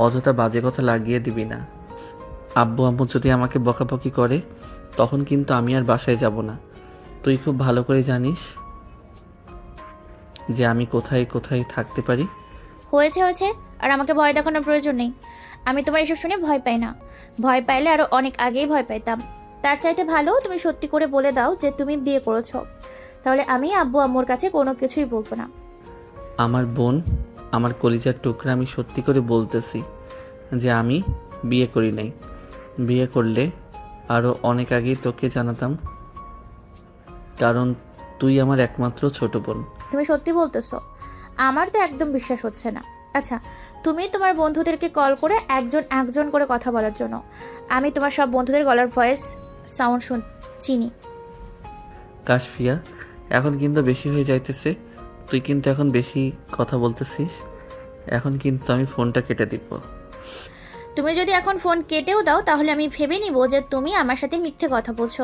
[SPEAKER 2] অযথা বাজে কথা লাগিয়ে দিবি না। আব্বু আম্মু যদি আমাকে বকাবকি করে তখন কিন্তু আমি আর বাসায় যাব না। তুই খুব ভালো করে জানিস যে আমি কোথায় কোথায় থাকতে পারি।
[SPEAKER 9] হয়েছে হয়েছে, আর আমাকে ভয় দেখানোর প্রয়োজন নেই। আমি তোমার এসব শুনে ভয় পাই না। ভয় পাইলে আরো অনেক আগেই ভয় পাইতাম। তার চাইতে ভালো তুমি সত্যি করে বলে দাও যে তুমি বিয়ে করেছো, তাহলে আমি আব্বু আম্মুর কাছে কোনো কিছুই বলবো না।
[SPEAKER 2] আমার বোন, আমার কলিজার টুকরা, আমি সত্যি করে বলতেছি যে আমি বিয়ে করি নাই। বিয়ে করলে আরও অনেক আগেই তোকে জানাতাম, কারণ তুই আমার একমাত্র ছোট বোন।
[SPEAKER 9] তুমি সত্যি বলতেছো? আমার তো একদম বিশ্বাস হচ্ছে না। আচ্ছা, তুমি তোমার বন্ধুদেরকে কল করে একজন একজন করে কথা বলার জন্য। আমি তোমার সব বন্ধুদের গলার ভয়েস সাউন্ড চিনি।
[SPEAKER 2] কাশফিয়া, এখন কিন্তু বেশি হয়ে যাইতেছে। তুই কিন্তু এখন বেশি কথা বলতেছিস। এখন কিন্তু আমি ফোনটা কেটে দিব।
[SPEAKER 9] তুমি যদি এখন ফোন কেটেও দাও তাহলে আমি ভেবে নিব যে তুমি আমার সাথে মিথ্যে কথা বলছো।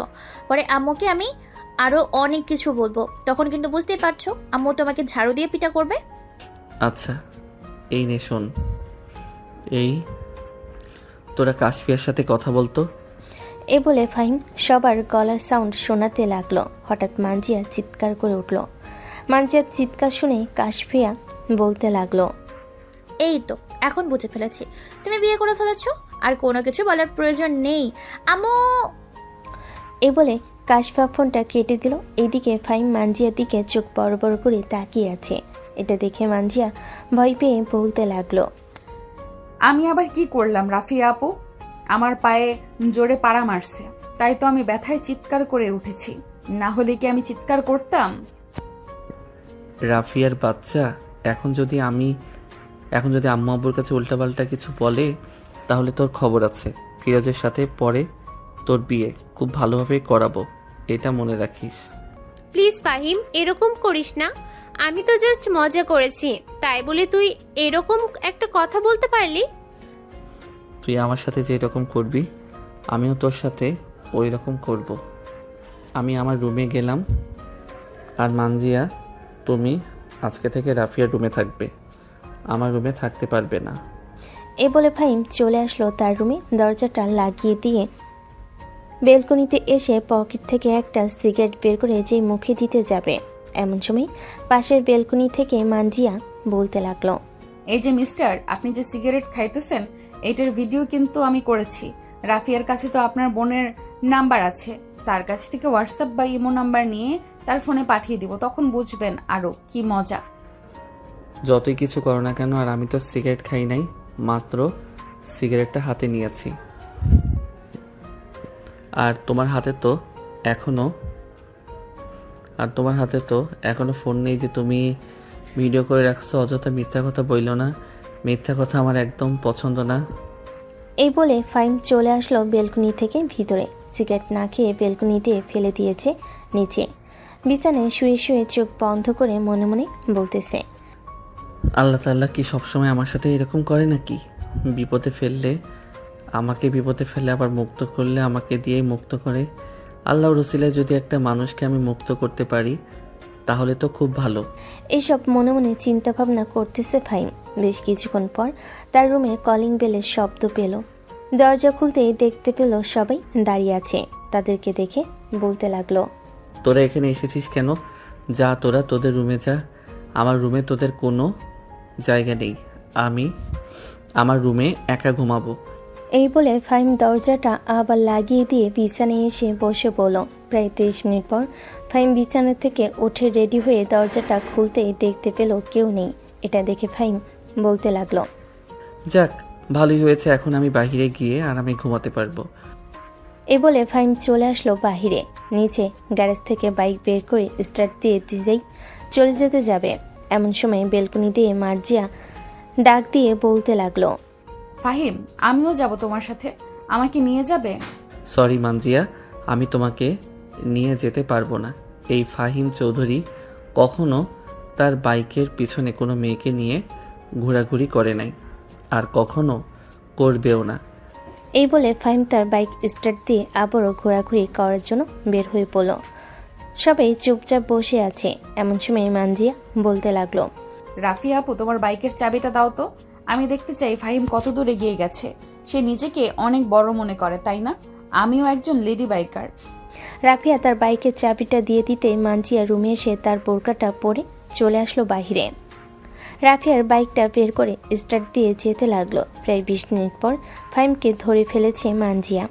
[SPEAKER 9] পরে আম্মুকে আমি আরো অনেক কিছু বলবো, তখন কিন্তু বুঝতেই পারছো আম্মু তোমাকে ঝাড়ু দিয়ে পিটা করবে।
[SPEAKER 2] আচ্ছা, এই নে শোন। এই তোরা কাশফিয়ার সাথে কথা বলতো।
[SPEAKER 1] এ বলে ফাহিম সবার গলার সাউন্ড শোনাতে লাগলো। হঠাৎ মানজিয়া চিৎকার করে উঠল। মানজিয়ার চিৎকার শুনে কাশফিয়া বলতে লাগলো,
[SPEAKER 9] এই তো এখন বুঝে ফেলেছি তুমি বিয়ে করে ফেলেছো। আর কোনো কিছু বলার প্রয়োজন নেই আম্মু।
[SPEAKER 1] এ বলে কাশফা ফোনটা কেটে দিল। এইদিকে ফাহিম মানজিয়ার দিকে চোখ বড় বড় করে তাকিয়ে আছে। এটা দেখে মানজিয়া ভয় পেয়ে বলতে লাগলো,
[SPEAKER 4] আমি আবার কি করলাম রাফিয়া আপু? আমার পায়ে জোরে পাড়া মারছে, তাই তো আমি ব্যথায় চিৎকার করে উঠেছি। না হলে কি আমি চিৎকার করতাম?
[SPEAKER 2] রাফিয়ার বাচ্চা, এখন যদি আম্মু আব্বুর কাছে উল্টাপাল্টা কিছু বলে তাহলে তোর খবর আছে। ফিরোজের সাথে পরে তোর বিয়ে খুব ভালোভাবে করাবো, এটা মনে রাখিস।
[SPEAKER 5] প্লিজ ফাহিম, এরকম করিস না। আমি তো জাস্ট মজা করেছি, তাই বলে তুই এরকম একটা কথা বলতে পারলি?
[SPEAKER 2] তুই আমার সাথে যে রকম করবি আমিও তোর সাথে ওই রকম করব। আমি আমার রুমে গেলাম। আর মানজিয়া, তুমি আজকে থেকে রাফিয়ার রুমে থাকবে, আমার রুমে থাকতে পারবে না।
[SPEAKER 1] এ বলে ফাহিম চলে আসলো তার রুমে। দরজাটা লাগিয়ে দিয়ে বেলকনিতে এসে পকেট থেকে একটা সিগারেট বের করে যে মুখে দিতে যাবে, এমন সময় পাশের বেলকনি থেকে মানজিয়া বলতে লাগলো,
[SPEAKER 4] এই যে মিস্টার, আপনি যে সিগারেট খাইতেছেন এটার ভিডিও কিন্তু আমি করেছি। রাফিয়ার কাছে তো আপনার বোনের নাম্বার আছে, তার কাছ থেকে হোয়াটসঅ্যাপ বা ইমো নাম্বার নিয়ে তার ফোনে পাঠিয়ে দিব, তখন বুঝবেন আরো কি মজা।
[SPEAKER 2] যতই কিছু করো না কেন, আর আমি তো সিগারেট খাই নাই, মাত্র সিগারেটটা হাতে নিয়েছি। আর তোমার হাতে তো এখনো ফোন নেই যে তুমি ভিডিও করে রাখছো। অযথা মিথ্যা কথা বইলো না, মিথ্যা কথা আমার একদম পছন্দ না।
[SPEAKER 1] এই বলে ফাহিম চলে আসলো বেলকনি থেকে ভিতরে। সিগারেট না খেয়ে বেলকনিতে ফেলে দিয়েছে নিচে। বিছানায় শুয়ে শুয়ে চোখ বন্ধ করে মনে মনে বলতেছে,
[SPEAKER 2] আল্লাহ তাআলা কি সবসময় আমার সাথে এরকম করে নাকি? বিপদে ফেললে আবার মুক্ত করলে আমাকে দিয়েই মুক্ত করে। আল্লাহর রসিলায় যদি একটা মানুষকে আমি মুক্ত করতে পারি তাহলে তো খুব ভালো।
[SPEAKER 1] এসব মনে মনে চিন্তা ভাবনা করতেছে ফাহিম। বেশ কিছুক্ষণ পর তার রুমে কলিং বেলের শব্দ পেল। দরজা খুলতেই দেখতে পেল সবাই দাঁড়িয়ে আছে। তাদেরকে দেখে বলতে লাগলো,
[SPEAKER 2] তোরা এখানে এসেছিস কেন? যা তোরা তোদের রুমে যা, আমার রুমে তোদের কোনো জায়গা নেই। আমি আমার রুমে একা ঘুমাবো।
[SPEAKER 1] এই বলে ফাহিম দরজাটা আবার লাগিয়ে দিয়ে বিছানায় এসে বসে পড়ল। প্রায় 30 মিনিট পর ফাহিম বিছানা থেকে উঠে রেডি হয়ে দরজাটা খুলতেই দেখতে পেল কেউ নেই। এটা দেখে ফাহিম বলতে লাগলো,
[SPEAKER 2] যাক ভালোই হয়েছে, এখন আমি বাইরে গিয়ে আরামে ঘুমাতে পারবো।
[SPEAKER 1] এ বলে ফাহিম চলে আসলো বাহিরে। নিচে গ্যারেজ থেকে বাইক বের করে স্টার্ট দিয়ে দিয়েই চলে যেতে যাবে, এমন সময় বেলকনি দিয়ে মার্জিয়া ডাক দিয়ে বলতে লাগলো,
[SPEAKER 4] ফাহিম, আমিও যাব তোমার সাথে, আমাকে নিয়ে যাবে?
[SPEAKER 2] সরি মানজিয়া, আমি তোমাকে নিয়ে যেতে পারবো না। এই ফাহিম চৌধুরী কখনো তার বাইকের পিছনে কোনো মেয়েকে নিয়ে ঘোরাঘুরি করে নাই, আর কখনো করবেও না।
[SPEAKER 1] এই বলে ফাহিম তার বাইক স্টার্ট দিয়ে আবারও ঘোরাঘুরি করার জন্য বের হয়ে পড়ল। সবাই চুপচাপ বসে আছে, এমন সময় মানজিয়া বলতে লাগলো,
[SPEAKER 4] রাফিয়া আপু, তোমার বাইকের চাবিটা দাও তো, আমি দেখতে চাই ফাহিম কত দূর এগিয়ে গেছে। সে নিজেকে অনেক বড় মনে করে, তাই না? আমিও একজন লেডি বাইকার।
[SPEAKER 1] রাফিয়া তার বাইকের চাবিটা দিয়ে দিতে মানজিয়া রুমে এসে তার বোরকাটা পরে চলে আসলো বাহিরে। রাফিয়ার বাইকটা বের করে স্টার্ট দিয়ে যেতে লাগলো। প্রায় 20 মিনিট পর ফাহিমকে ধরে ফেলেছে মানজিয়া।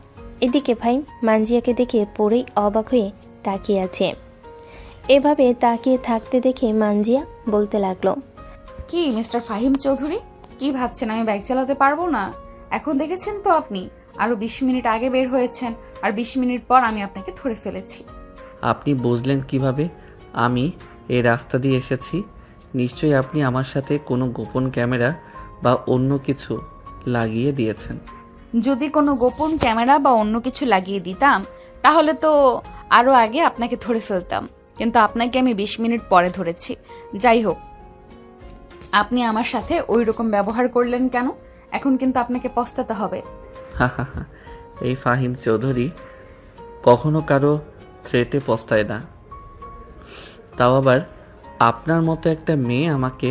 [SPEAKER 1] এদিকে ফাহিম মানজিয়াকে দেখে পরেই অবাক হয়ে তাকিয়ে আছে। এভাবে তাকিয়ে থাকতে দেখে মানজিয়া বলতে লাগলো,
[SPEAKER 4] কি মিস্টার ফাহিম চৌধুরী, কি ভাবছেন আমি বাইক চালাতে পারবো না? এখন দেখেছেন তো আপনি, আরো 20 মিনিট আগে বের হয়েছেন, আর 20 মিনিট পর আমি আপনাকে ধরে ফেলেছি।
[SPEAKER 2] আপনি বুঝলেন কিভাবে আমি এই রাস্তা দিয়ে এসেছি? নিশ্চয়ই আপনি আমার সাথে কোনো গোপন ক্যামেরা বা অন্য কিছু লাগিয়ে দিয়েছেন।
[SPEAKER 4] যদি কোনো গোপন ক্যামেরা বা অন্য কিছু লাগিয়ে দিতাম তাহলে তো আরো আগে আপনাকে ধরে ফেলতাম, কিন্তু আপনাকে আমি 20 মিনিট পরে ধরেছি। যাই হোক, আপনি আমার সাথে ওই রকম ব্যবহার করলেন কেন? এখন কিন্তু আপনাকে পস্তাতে হবে।
[SPEAKER 2] এই ফাহিম চৌধুরী কখনো কারো থ্রেটে পস্তায় না, তাও আবার আপনার মতো একটা মেয়ে আমাকে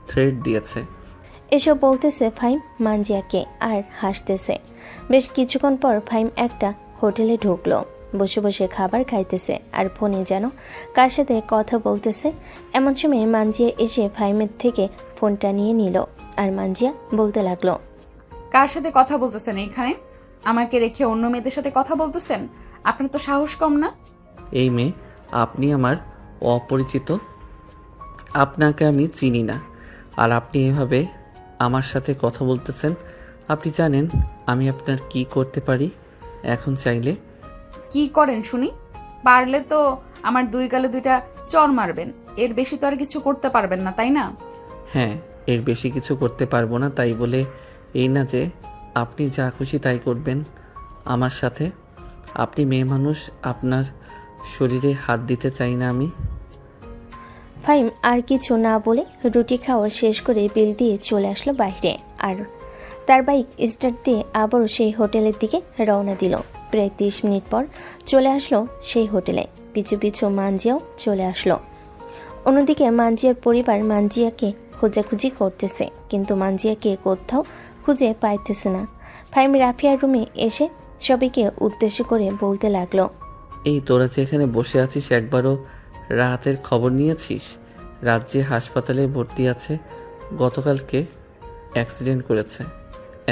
[SPEAKER 2] থ্রেট দিয়েছে।
[SPEAKER 1] এসব বলতেছে ফাহিম মানজিয়াকে আর হাসতেছে। বেশ কিছুক্ষণ পর ফাহিম একটা হোটেলে ঢুকলো। বসে বসে খাবার খাইতেছে আর ফোনে যেন কার সাথে কথা বলতেছে। এমন সময় মানজিয়া এসে ফাহিমের থেকে ফোনটা নিয়ে নিল আর মানজিয়া বলতে লাগলো।
[SPEAKER 4] কার সাথে কথা বলতেছেন এখানে? আমাকে রেখে অন্য মেয়েদের সাথে কথা বলতেছেন? আপনার তো সাহস কম না?
[SPEAKER 2] এই মেয়ে, আপনি আমার অপরিচিত, আপনাকে আমি চিনি না, আর আপনি এভাবে আমার সাথে কথা বলতেছেন। আপনি জানেন আমি আপনার কি করতে পারি এখন চাইলে?
[SPEAKER 4] কি করেন শুনি? পারলে তো আমার 2 গালে 2টা চড় মারবেন। এর বেশি তো আর কিছু করতে পারবেন না, তাই না?
[SPEAKER 2] হ্যাঁ, এর বেশি কিছু করতে পারবো না, তাই বলে এই না যে আপনি যা খুশি তাই করবেন আমার সাথে। আপনি মেয়ে মানুষ, আপনার শরীরে হাত দিতে চাই না আমি।
[SPEAKER 1] ফাহিম আর কিছু না বলে রুটি খাওয়া শেষ করে বিল দিয়ে চলে আসলো বাইরে, আর তার বাইক স্টার্ট দিয়ে আবারও সেই হোটেলের দিকে রওনা দিল। প্রায় 30 মিনিট পর চলে আসলো সেই হোটেলে। পিছু পিছু মানজিয়াও চলে আসলো। অন্যদিকে মানজিয়ার পরিবার মানজিয়াকে খোঁজাখুঁজি করতেছে, কিন্তু মানজিয়াকে কোথাও খুঁজে পাইতেছে না। ফাহিম রাফিয়ার রুমে এসে সবাইকে উদ্দেশ্য করে বলতে লাগলো।
[SPEAKER 2] এই তোরা যে এখানে বসে আছিস, একবারও রাহাতের খবর নিয়েছিস? রাত যে হাসপাতালে ভর্তি আছে, গতকালকে অ্যাক্সিডেন্ট করেছে,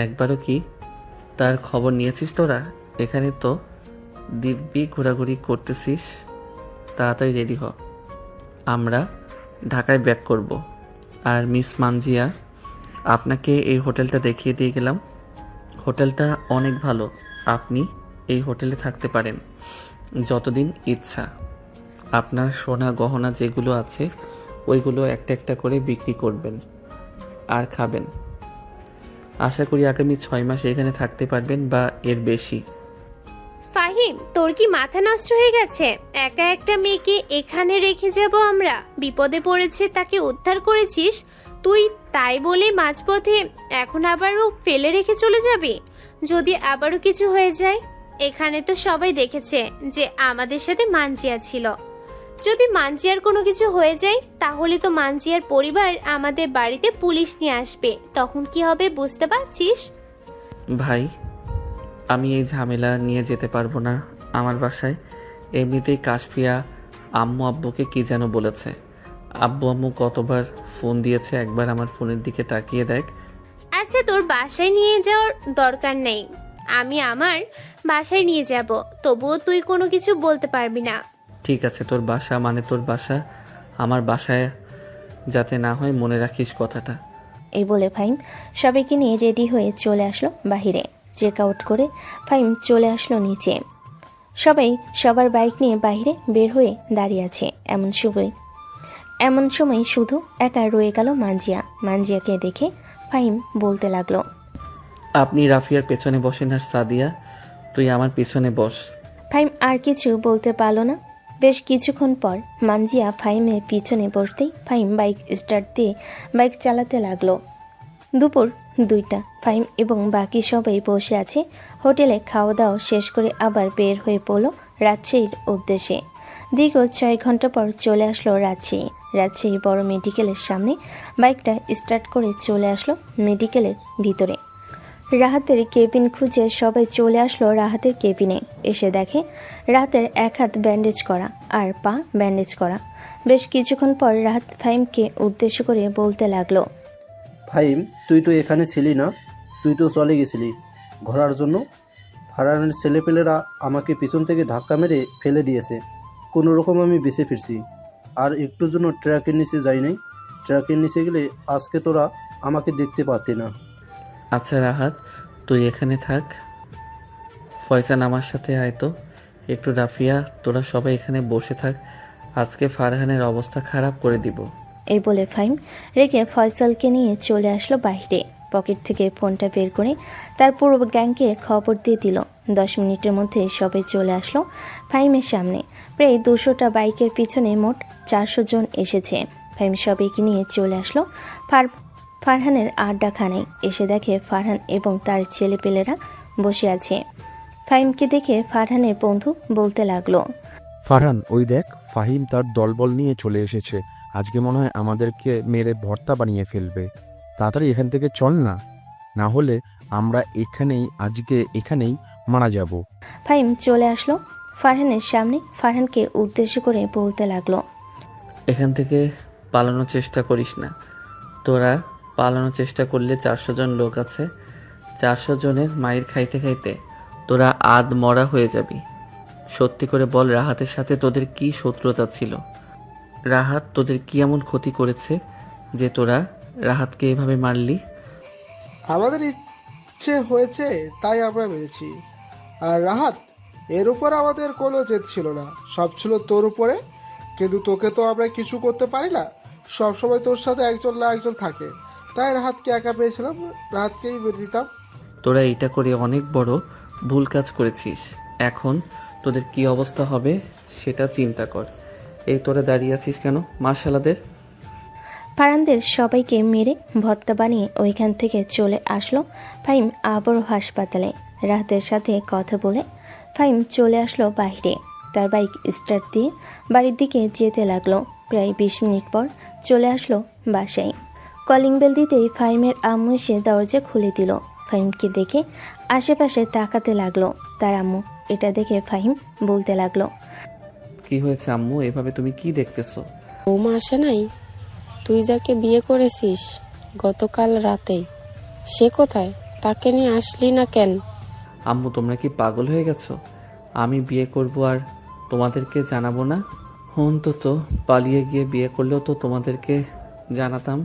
[SPEAKER 2] একবারও কি তার খবর নিয়েছিস তোরা? এখানে তো দিব্যি ঘোরাঘুরি করতেছিস। তাড়াতাড়ি রেডি হ, আমরা ঢাকায় ব্যাক করব। আর মিস মানজিয়া, আপনাকে এই হোটেলটা দেখিয়ে দিয়ে গেলাম। হোটেলটা অনেক ভালো, আপনি এই হোটেলে থাকতে পারেন যতদিন ইচ্ছা। আপনার সোনা গহনা যেগুলো আছে ওইগুলো একটা একটা করে বিক্রি করবেন আর খাবেন। আশা করি আগামী 6 মাস এখানে থাকতে পারবেন বা এর বেশি।
[SPEAKER 5] ফাহিম, তোর কি মাথা নষ্ট হয়ে গেছে? একা একটা মেয়েকে এখানে রেখে যাব আমরা? বিপদে পড়েছে, তাকে উদ্ধার করেছিস তুই, তাই বলে মাঝপথে এখন আবারও ফেলে রেখে চলে যাবি? যদি আবারও কিছু হয়ে যায়? এখানে তো সবাই দেখেছে যে আমাদের সাথে মানজিয়া ছিল। যদি মানজিয়ার কোনো কিছু হয়ে যায় তাহলে তো মানজিয়ার পরিবার আমাদের বাড়িতে পুলিশ নিয়ে আসবে, তখন কি হবে বুঝতে পারছিস?
[SPEAKER 2] ভাই, আমি এই ঝামেলা নিয়ে যেতে পারবো না আমার বাসায়। এমনিতেই কাশফিয়া আম্মু আব্বুকে কি যেন বলেছে। আব্বু আম্মু কতবার ফোন দিয়েছে, একবার আমার ফোনের দিকে তাকিয়ে দেখ।
[SPEAKER 5] আচ্ছা, তোর বাসায় নিয়ে যাওয়ার দরকার নেই, আমি আমার বাসায় নিয়ে যাব, তবুও তুই কোনো কিছু বলতে পারবি না।
[SPEAKER 2] ঠিক আছে, তোর বাসা মানে তোর বাসা, আমার বাসায় যাতে না হয় মনে রাখিস কথাটা।
[SPEAKER 1] এই বলে ফাহিম সবাইকে নিয়ে রেডি হয়ে চলে আসলো বাহিরে। চেক আউট করে ফাহিম চলে আসলো নিচে। সবাই সবার বাইক নিয়ে বাইরে বের হয়ে দাঁড়িয়ে আছে। এমন সময় শুধু একা রয়ে গেল মানজিয়া। মানজিয়াকে দেখে ফাহিম বলতে লাগলো।
[SPEAKER 2] আপনি রাফিয়ার পেছনে বসেন আর সাদিয়া তুই আমার পিছনে বস।
[SPEAKER 1] ফাহিম আর কিছু বলতে পারল না। বেশ কিছুক্ষণ পর মানজিয়া ফাহিমের পিছনে বসতেই ফাহিম বাইক স্টার্ট দিয়ে বাইক চালাতে লাগলো। দুপুর 2টা। ফাহিম এবং বাকি সবাই বসে আছে হোটেলে। খাওয়া দাওয়া শেষ করে আবার বের হয়ে পড়ল রাজশাহীর উদ্দেশ্যে। দীর্ঘ 6 ঘন্টা পর চলে আসলো রাজশাহী বড় মেডিকেলের সামনে বাইকটা স্টার্ট করে চলে আসলো মেডিকেলের ভিতরে। রাহাতের কেবিন খুঁজে সবাই চলে আসলো রাহাতের কেবিনে। এসে দেখে রাহাতের এক হাত ব্যান্ডেজ করা আর পা ব্যান্ডেজ করা। বেশ কিছুক্ষণ পর রাহাত ফাহিমকে উদ্দেশ্য করে বলতে লাগলো।
[SPEAKER 10] ফাহিম, তুই তো এখানে ছিলি না, তুই তো চলে গেছিলি ঘোরার জন্য। ফারহানের ছেলেপেলেরা আমাকে পিছন থেকে ধাক্কা মেরে ফেলে দিয়েছে, কোনো রকম আমি বেঁচে ফিরছি। আর একটুর জন্য ট্রাকের নিচে যাই নাই। ট্রাকের নিচে গেলে আজকে তোরা আমাকে দেখতে পারতি না।
[SPEAKER 2] আচ্ছা রাহাত, তুই এখানে থাক। ফয়সাল আমার সাথে আয় তো একটু। রাফিয়া, তোরা সবাই এখানে বসে থাক, আজকে ফারহানের অবস্থা খারাপ করে দিব।
[SPEAKER 1] এই বলে ফাহিম রেগে ফয়সালকে নিয়ে চলে আসলো বাইরে। পকেট থেকে ফোনটা বের করে তার পুরো গ্যাংকে খবর দিয়ে দিল। 10 মিনিটের মধ্যে সবাই চলে আসলো ফাহিমের সামনে। প্রায় 200টা বাইকের পিছনে মোট 400 জন এসেছে। ফাহিম সবাইকে নিয়ে চলে আসলো ফারহানের আড্ডাখানায়। এসে দেখে ফারহান এবং তার ছেলেপেলেরা বসে আছে। ফাহিমকে দেখে ফারহানের বন্ধু বলতে লাগলো।
[SPEAKER 11] ফারহান, ওই দেখ, ফাহিম তার দলবল নিয়ে চলে এসেছে। আজকে মনে হয় আমাদেরকে মেরে ভর্তা বানিয়ে ফেলবে। তাড়াতাড়ি এখান থেকে চল না, না হলে আমরা এখানেই মারা যাব।
[SPEAKER 1] ফাহিম চলে আসলো ফারহানের সামনে। ফারহানকে উদ্দেশ্য করে বলতে লাগলো।
[SPEAKER 2] এখান থেকে পালানোর চেষ্টা করিস না, তোরা পালানোর চেষ্টা করলে 400 জন লোক আছে, 400 জনের মায়ের খাইতে খাইতে তোরা আধ মরা হয়ে যাবি। সত্যি করে বল, রাহাতের সাথে তোদের কি শত্রুতা ছিল? রাহাত তোদের কি এমন ক্ষতি করেছে যে তোরা রাহাতকে এভাবে মারলি?
[SPEAKER 12] আমাদের ইচ্ছে হয়েছে তাই আমরা মেরেছি। আর রাহাত, এর উপর আমাদের কোনো জেদ ছিল না, সব ছিল তোর উপরে। কিন্তু তোকে তো আমরা কিছু করতে পারি না, সবসময় তোর সাথে একজন না একজন থাকে, তাই রাহাতকে একা পেয়েছিলাম, রাহাতকেই মেরে দিতাম।
[SPEAKER 2] তোরা এটা করে অনেক বড় ভুল কাজ করেছিস। এখন তোদের কি অবস্থা হবে সেটা চিন্তা কর। এই তোরা দাঁড়িয়ে আছিস কেন? মার্শালাদের।
[SPEAKER 1] ফারহানদের সবাইকে মেরে ভর্তা বানিয়ে ওইখান থেকে চলে আসলো ফাহিম আবারও হাসপাতালে। রাহাতের সাথে কথা বলে ফাহিম চলে আসলো বাইরে। তার বাইক স্টার্ট দিয়ে বাড়ির দিকে যেতে লাগলো। প্রায় 20 মিনিট পর চলে আসলো বাসায়। কলিং বেল দিতেই ফাহিমের আম্মু এসে দরজা খুলে দিল। ফাহিমকে দেখে আশেপাশে তাকাতে লাগলো। তার আম্মু এটা দেখে ফাহিম বলতে লাগলো,
[SPEAKER 2] কি হয়েছে আম্মু, এভাবে তুমি কি দেখতেছো?
[SPEAKER 13] বৌমা আসে নাই? তুই যাকে বিয়ে করেছিস গতকাল রাতে, সে কোথায়? তাকে নিয়ে আসলি না কেন?
[SPEAKER 2] আম্মু তোমরা কি পাগল হয়ে গেছো? আমি বিয়ে করব আর তোমাদেরকে জানাবো না? অন্তত পালিয়ে গিয়ে বিয়ে করলেও তো তোমাদেরকে জানাতাম।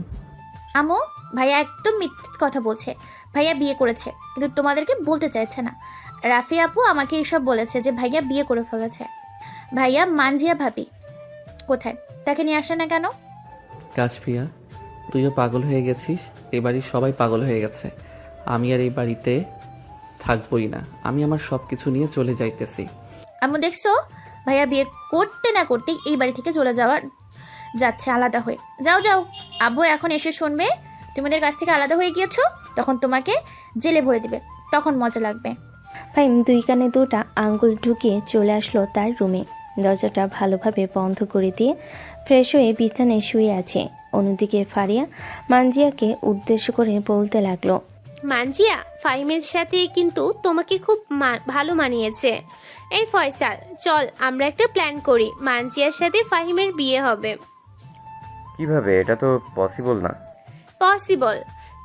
[SPEAKER 9] আমো, ভাইয়া একদম মিথ্যে কথা বলছে। ভাইয়া বিয়ে করেছে কিন্তু তোমাদেরকে বলতে চাইছে না। রাফি আপু আমাকে এইসব বলেছে যে ভাইয়া বিয়ে করে ফেলেছে। ভাইয়া মানজিয়া ভাবি কোথায়? তাকে নিয়ে আসে না কেন?
[SPEAKER 2] কাশফিয়া, তুইও পাগল হয়ে গেছিস, এ বাড়ির সবাই পাগল হয়ে গেছে। আমি আর এই বাড়িতে থাকবই না, আমি আমার সব কিছু নিয়ে চলে যাইতেছি।
[SPEAKER 9] আম্মু দেখছো, ভাইয়া বিয়ে করতে না করতেই এই বাড়ি থেকে চলে যাচ্ছে আলাদা হয়ে। যাও যাও, আব্বু এখন এসে শুনবে তোমাদের কাছ থেকে আলাদা হয়ে গিয়েছো, তখন তোমাকে জেলে ভরে দিবে, তখন মজা লাগবে।
[SPEAKER 1] ফাহিম 2 কানে 2টা আঙ্গুল ঢুকিয়ে চলে আসলো তার রুমে। দরজাটা ভালোভাবে বন্ধ করে দিয়ে ফ্রেশ হয়ে বিছানায় শুয়ে আছে। অন্যদিকে ফারিয়া মানজিয়াকে উদ্দেশ্য করে বলতে লাগলো,
[SPEAKER 5] মানজিয়া, ফাহিমের সাথে কিন্তু তোমাকে খুব ভালো মানিয়েছে। এই ফয়সাল, চল আমরা একটা প্ল্যান করি, মানজিয়ার সাথে ফাহিমের বিয়ে হবে।
[SPEAKER 3] কিভাবে? এটা তো পসিবল না।
[SPEAKER 5] পসিবল,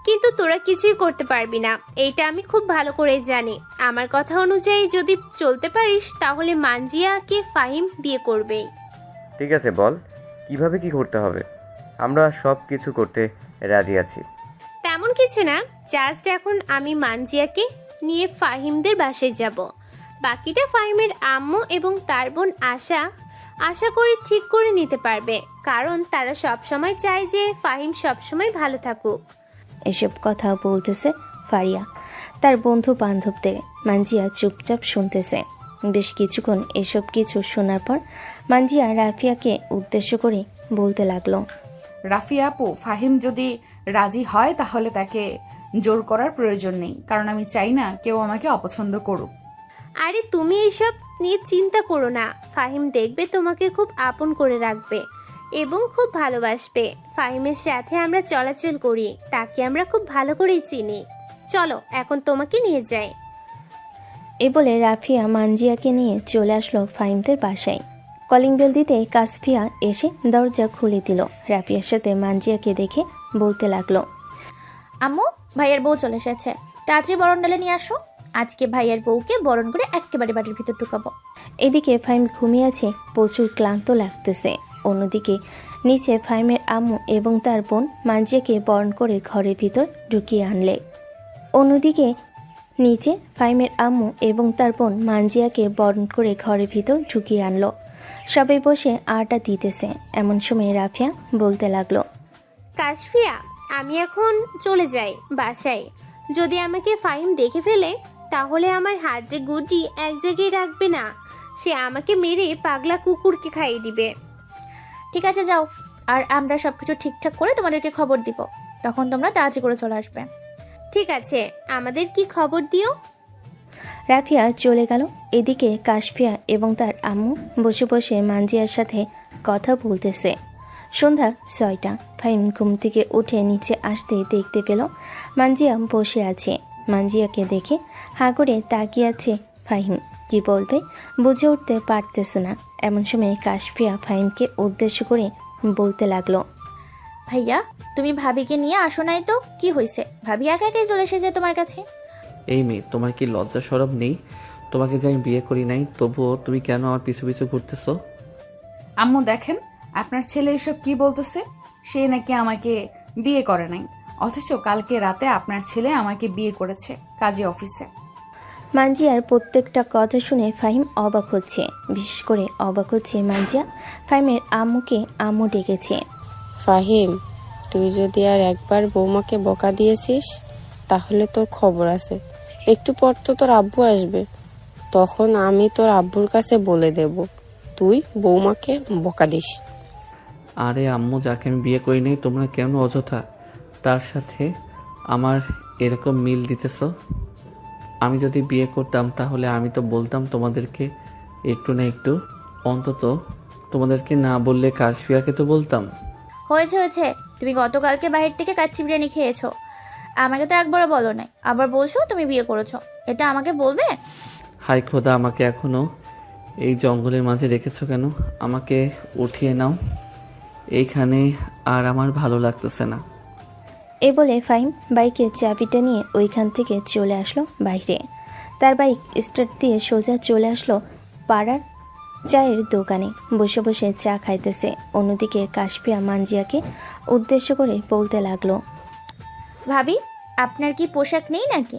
[SPEAKER 5] কিন্তু তোরা কিছুই করতে পারবি না, এইটা আমি খুব ভালো করে জানি। আমার কথা অনুযায়ী যদি চলতে পারিস তাহলে মানজিয়াকে ফাহিম বিয়ে করবেই।
[SPEAKER 3] ঠিক আছে, বল কিভাবে কি করতে হবে, আমরা সব কিছু করতে রাজি আছি।
[SPEAKER 5] তেমন কিছু না, জাস্ট এখন আমি মানজিয়াকে নিয়ে ফাহিমদের বাসায় যাব। বাকিটা ফাহিমের আম্মু এবং তার বোন আশা করি ঠিক করে নিতে পারবে, কারণ তারা সব সময় চায় যে ফাহিম সবসময় ভালো থাকুক।
[SPEAKER 1] এসব কথা বলতেছে ফারিয়া তার বন্ধু বান্ধবদের। মানজিয়া চুপচাপ শুনতেছে। বেশ কিছুক্ষণ এসব কিছু শোনার পর মানজিয়া রাফিয়াকে উদ্দেশ্য করে বলতে লাগলো,
[SPEAKER 4] রাফি আপু, ফাহিম যদি রাজি হয় তাহলে তাকে জোর করার প্রয়োজন নেই, কারণ আমি চাই না কেউ আমাকে অপছন্দ করুক।
[SPEAKER 5] আরে তুমি এসব নিয়ে চিন্তা করো না, ফাহিম দেখবে তোমাকে খুব আপন করে রাখবে এবং খুব ভালোবাসবে। ফাহিমের সাথে আমরা চলাচল করি, তাকে আমরা খুব ভালো করেই চিনি। চলো এখন তোমাকে নিয়ে যাই।
[SPEAKER 1] এ বলে রাফিয়া মানজিয়াকে নিয়ে চলে আসলো ফাহিমদের বাসায়। কলিং বেল দিতে কাসফিয়া এসে দরজা খুলে দিল। রাফিয়ার সাথে মানজিয়াকে দেখে বলতে লাগলো,
[SPEAKER 9] আম্মু, ভাইয়ের বউ চলে এসেছে, তাড়াতাড়ি বরণ ডালে নিয়ে আসো। আজকে ভাইয়ের বউকে বরণ করে একেবারে বাড়ির ভিতর ঢুকাবো।
[SPEAKER 1] এদিকে ফাহিম ঘুমিয়ে আছে, প্রচুর ক্লান্ত লাগতেছে। অন্যদিকে নিচে ফাহিমের আম্মু এবং তার বোন মানজিয়াকে বরণ করে ঘরের ভিতর ঢুকিয়ে আনলে। অন্যদিকে নিচে ফাহিমের আম্মু এবং তার বোন মানজিয়াকে বরণ করে ঘরের ভিতর ঢুকিয়ে আনলো। সবাই বসে আটা দিতেছে। এমন সময় রাফিয়া বলতে লাগলো,
[SPEAKER 5] কাশফিয়া, আমি এখন চলে যাই বাসায়। যদি আমাকে ফাহিম দেখে ফেলে তাহলে আমার হাত যে গুটি এক জায়গায় রাখবে না, সে আমাকে মেরে পাগলা কুকুরকে খাইয়ে দিবে।
[SPEAKER 9] ঠিক আছে, যাও, আর আমরা সবকিছু ঠিকঠাক করে তোমাদেরকে খবর দিব, তখন তোমরা তাড়াতাড়ি করে চলে আসবে।
[SPEAKER 5] ঠিক আছে, আমাদের কি খবর দিও।
[SPEAKER 1] রাফিয়া চলে গেল। এদিকে কাশফিয়া এবং তার আম্মু বসে বসে মানজিয়ার সাথে কথা বলতেছে। সন্ধ্যা 6টা। ফাহিম ঘুম থেকে উঠে নিচে আসতে দেখতে পেল মানজিয়া বসে আছে। মানজিয়াকে দেখে হাঁ করে তাকিয়ে আছে ফাহিম। কি বলবে বুঝে উঠতে পারতেছে না। এমন সময় কাশফিয়া ফাহিমকে উদ্দেশ্য করে বলতে লাগলো,
[SPEAKER 9] ভাইয়া তুমি ভাবিকে নিয়ে আসো নাই তো কি হয়েছে? ভাবি একা একাই চলে এসেছে তোমার কাছে।
[SPEAKER 2] এই মেয়ে, তোমার কি লজ্জা সরব নেই? তোমাকে যে আমি বিয়ে করি নাই, তবুও তুমি কেন আমার পিছু পিছু ঘুরতেছো?
[SPEAKER 4] আম্মু দেখেন, আপনার ছেলে এসব কি বলতেছে। সে নাকি আমাকে বিয়ে করে নাই, অথচ কালকে রাতে আপনার ছেলে আমাকে বিয়ে করেছে কাজী অফিসে।
[SPEAKER 1] মানজিয়ার প্রত্যেকটা কথা শুনে ফাহিম অবাক হচ্ছে। বিশেষ করে অবাক হচ্ছে মানজিয়া ফাহিমের আম্মুকে আম্মু ডেকেছে।
[SPEAKER 13] ফাহিম, তুই যদি আর একবার বৌমাকে বকা দিয়েছিস তাহলে তোর খবর আছে। একটু পর তো তোর আব্বু আসবে, তখন আমি তোর আব্বুর কাছে বলে দেব তুই বৌমাকে বকা দিস।
[SPEAKER 2] আরে আম্মু, যাকে আমি বিয়ে করি নাই তোমরা কেন অযথা তার সাথে আমার এরকম মিল দিতেছো? আমি যদি বিয়ে করতাম তাহলে আমি তো বলতাম তোমাদেরকে, একটু না একটু। অন্তত তোমাদেরকে না বললে কাশফিয়াকে তো বলতাম।
[SPEAKER 9] হয়েছে হয়েছে, তুমি গতকালকে বাইরে থেকে কাচ্চি বিরিয়ানি খেয়েছো, আমাকে তো একবারও বলো নাই, আবার বলছো তুমি বিয়ে করেছো। এটা আমাকে বলবে?
[SPEAKER 2] হাই খোদা, আমাকে এখনো এই জঙ্গলের মাঝে রেখেছো কেন? আমাকে উঠিয়ে নাও, এইখানে আর আমার ভালো লাগতেছে না।
[SPEAKER 1] এ বলে ফাহিম বাইকের চাবিটা নিয়ে ওইখান থেকে চলে আসলো বাইরে। তার বাইক স্টার্ট দিয়ে সোজা চলে আসলো পাড়ার চায়ের দোকানে। বসে বসে চা খাইতেছে। অন্যদিকে কাশফিয়া মানজিয়াকে উদ্দেশ্য করে বলতে লাগলো,
[SPEAKER 9] ভাবি আপনার কি পোশাক নেই নাকি?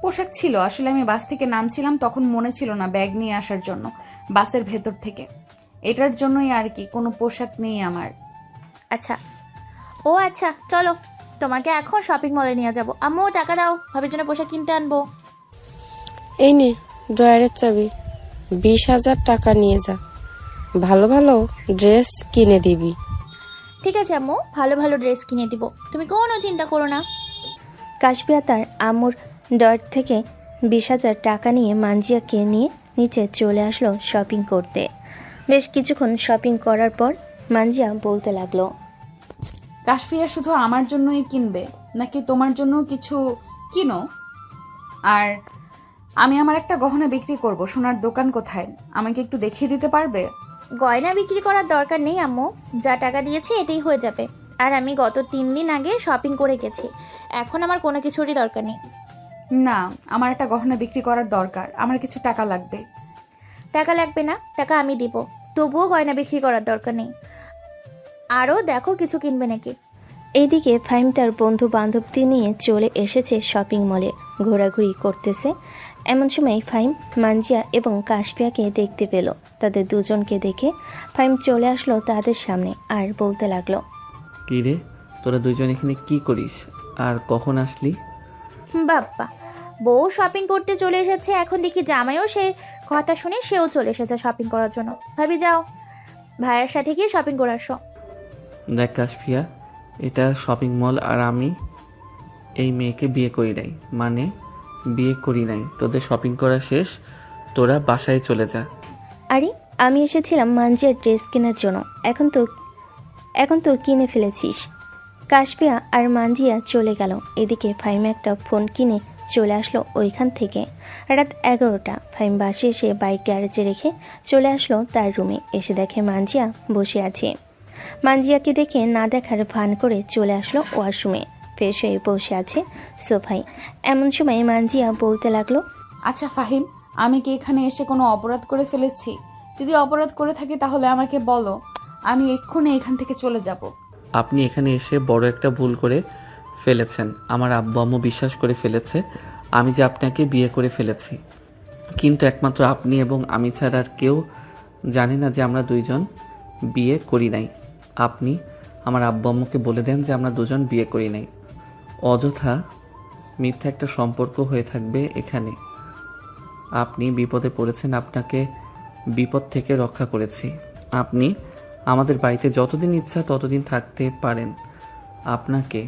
[SPEAKER 4] পোশাক ছিল, আসলে আমি বাস থেকে নামছিলাম তখন মনে ছিল না ব্যাগ নিয়ে আসার জন্য বাসের ভেতর থেকে, এটার জন্যই আর কি, কোনো পোশাক নেই আমার।
[SPEAKER 9] আচ্ছা, ও আচ্ছা, চলো তোমাকে এখন শপিং মলে নিয়ে যাব। আম্মু টাকা দাও, ভাবির জন্য পোশাক কিনতে আনবো।
[SPEAKER 13] এই নে ড্রয়ারের চাবি, 20,000 টাকা নিয়ে যা, ভালো ভালো ড্রেস কিনে দিবি।
[SPEAKER 9] ঠিক আছে আম্মু, ভালো ভালো ড্রেস কিনে দিব, তুমি কোনো চিন্তা করো না।
[SPEAKER 1] কাশফিয়া তার আম্মুর ডট থেকে 20,000 টাকা নিয়ে মানজিয়াকে নিয়ে নিচে চলে আসলো শপিং করতে। বেশ কিছুক্ষণ শপিং করার পর মানজিয়া বলতে লাগলো,
[SPEAKER 4] কাশফিয়া শুধু আমার জন্যই কিনবে নাকি তোমার জন্য কিছু কিনো? আর আমি আমার একটা গহনা বিক্রি করব, সোনার দোকান কোথায় আমাকে একটু দেখিয়ে দিতে পারবে?
[SPEAKER 9] গয়না বিক্রি করার দরকার নেই আম্মু, যা টাকা দিয়েছি এতেই হয়ে যাবে। আর আমি গত 3 দিন আগে শপিং করে গেছি, এখন আমার কোনো কিছুরই দরকার নেই।
[SPEAKER 4] না, আমার একটা গহনা বিক্রি করার দরকার, আমার কিছু টাকা লাগবে।
[SPEAKER 9] টাকা লাগবে না, টাকা আমি দিব, তবুও গয়না বিক্রি করার দরকার নেই। আরও দেখো কিছু কিনবে নাকি।
[SPEAKER 1] এইদিকে ফাহিম তার বন্ধু বান্ধবদের নিয়ে চলে এসেছে শপিং মলে, ঘোরাঘুরি করতেছে। এমন সময় ফাহিম মানজিয়া এবং কাশফিয়াকে দেখতে পেল। তাদের দুজনকে দেখে ফাহিম চলে আসলো তাদের সামনে আর বলতে লাগলো,
[SPEAKER 2] কি রে, তোরা দুজন এখানে কি করিস আর কখন আসলি?
[SPEAKER 9] বাপ্পা, বউ শপিং করতে চলে এসেছে, এখন দেখি জামাইও সে কথা শুনে সেও চলে এসেছে শপিং করার জন্য। ভাবি যাও, ভাইয়ের সাথে গিয়ে শপিং করে আসো।
[SPEAKER 2] দেখ কাশফিয়া, এটা শপিং মল আর আমি এই মেয়েকে বিয়ে করি নাই, মানে বিয়ে করি নাই। তোদের শপিং করা শেষ, তোরা বাসায় চলে যা।
[SPEAKER 1] আরে আমি এসেছিলাম মানজিয়ার ড্রেস কেনার জন্য, এখন তো কিনে ফেলেছিস। কাশফিয়া আর মানজিয়া চলে গেল। এদিকে ফাহিম একটা ফোন কিনে চলে আসলো ওইখান থেকে। রাত 11টা। ফাহিম বাসে এসে বাইক গ্যারেজে রেখে চলে আসলো তার রুমে। এসে দেখে মানজিয়া বসে আছে। মানজিয়াকে দেখে না দেখার ভান করে চলে আসলো ওয়াশরুমে। ফ্রেশ হয়ে বসে আছে সোফায়। এমন সময় মানজিয়া বলতে লাগলো,
[SPEAKER 4] আচ্ছা ফাহিম, আমি কি এখানে এসে কোনো অপরাধ করে ফেলেছি? যদি অপরাধ করে থাকি তাহলে আমাকে বলো, আমি এক্ষুনি এখান থেকে চলে যাব।
[SPEAKER 2] আপনি এখানে এসে বড় একটা ভুল করে ফেলেছেন। আমার আব্বু আম্মু বিশ্বাস করে ফেলেছে আমি যে আপনাকে বিয়ে করে ফেলেছি, কিন্তু একমাত্র আপনি এবং আমি ছাড়া আর কেউ জানে না যে আমরা দুইজন বিয়ে করি নাই। আপনি আমার আব্বু আম্মুকে বলে দেন যে আমরা দুজন বিয়ে করি নাই। অযথা মিথ্যা একটা সম্পর্ক হয়ে থাকবে এখানে। আপনি বিপদে পড়েছেন, আপনাকে বিপদ থেকে রক্ষা করেছি। আপনি আমাদের বাড়িতে যতদিন ইচ্ছা ততদিন থাকতে পারেন, আপনাকে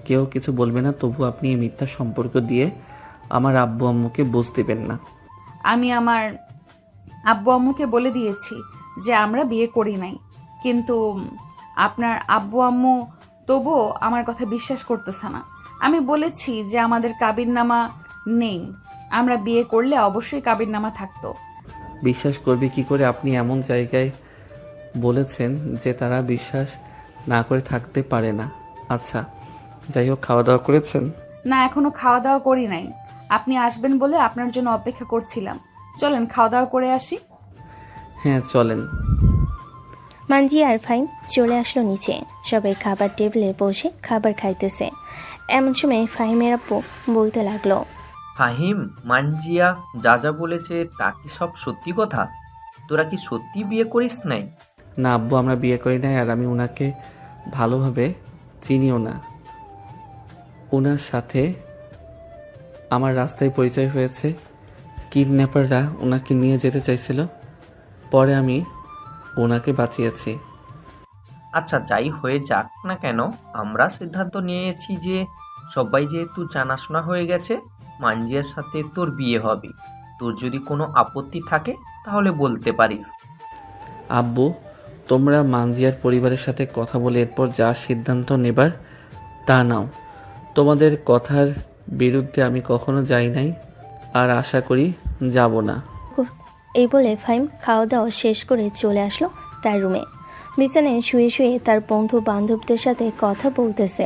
[SPEAKER 2] কেউ কিছু বলবে না। তবু আপনি এই মিথ্যা সম্পর্ক দিয়ে আমার আব্বু আম্মুকে বুঝ দিবেন না।
[SPEAKER 4] আমি আমার আব্বু আম্মুকে বলে দিয়েছি যে আমরা বিয়ে করি নাই, কিন্তু আপনার আব্বু আম্মু তবুও আমার কথা বিশ্বাস করতেছে না। আমি বলেছি যে আমাদের কাবিননামা নেই, আমরা বিয়ে করলে অবশ্যই কাবিননামা থাকতো।
[SPEAKER 2] বিশ্বাস করবে কি করে? আপনি এমন জায়গায় বলেছেন যে তারা বিশ্বাস না করে থাকতে পারে না। আচ্ছা, যাই হোক, খাওয়া দাওয়া করেছেন?
[SPEAKER 4] না, এখনো খাওয়া দাওয়া করি নাই। আপনি আসবেন বলে আপনার জন্য অপেক্ষা করছিলাম। চলেন খাওয়া দাওয়া করে আসি।
[SPEAKER 2] হ্যাঁ চলেন।
[SPEAKER 1] মানজি আর ফাহিম চলে আসলো নিচে। সবাই খাবার টেবিলে বসে খাবার খাইতেছে। এমন সময় ফাহিমের আব্বু বলতে লাগলো,
[SPEAKER 14] ফাহিম, মানজিয়া যা যা বলেছে তা কি সব সত্যি কথা? তোরা কি সত্যি বিয়ে করিস নাই?
[SPEAKER 2] না আব্বু, আমরা বিয়ে করি নাই, আর আমি ওনাকে ভালোভাবে চিনিও না। ওনার সাথে আমার রাস্তায় পরিচয় হয়েছে। কিডন্যাপাররা ওনাকে নিয়ে যেতে চাইছিল, পরে আমি ওনাকে বাঁচিয়েছি।
[SPEAKER 14] আচ্ছা, যাই হয়ে যাক না কেন, আমরা সিদ্ধান্ত নিয়েছি যে সবাই যেহেতু জানাশোনা হয়ে গেছে, মানজিয়ার সাথে তোর বিয়ে হবে। তোর যদি কোনো আপত্তি থাকে তাহলে বলতে পারিস।
[SPEAKER 2] আব্বু, তোমরা মানজিয়ার পরিবারের সাথে কথা বলে এরপর যা সিদ্ধান্ত নেবার তা নাও। তোমাদের কথার বিরুদ্ধে আমি কখনো যাই নাই, আর আশা করি যাব না।
[SPEAKER 1] এই বলে ফাহিম খাওয়া দাওয়া শেষ করে চলে আসলো তার রুমে। বিছানায় শুয়ে শুয়ে তার বন্ধু বান্ধবদের সাথে কথা বলতেছে।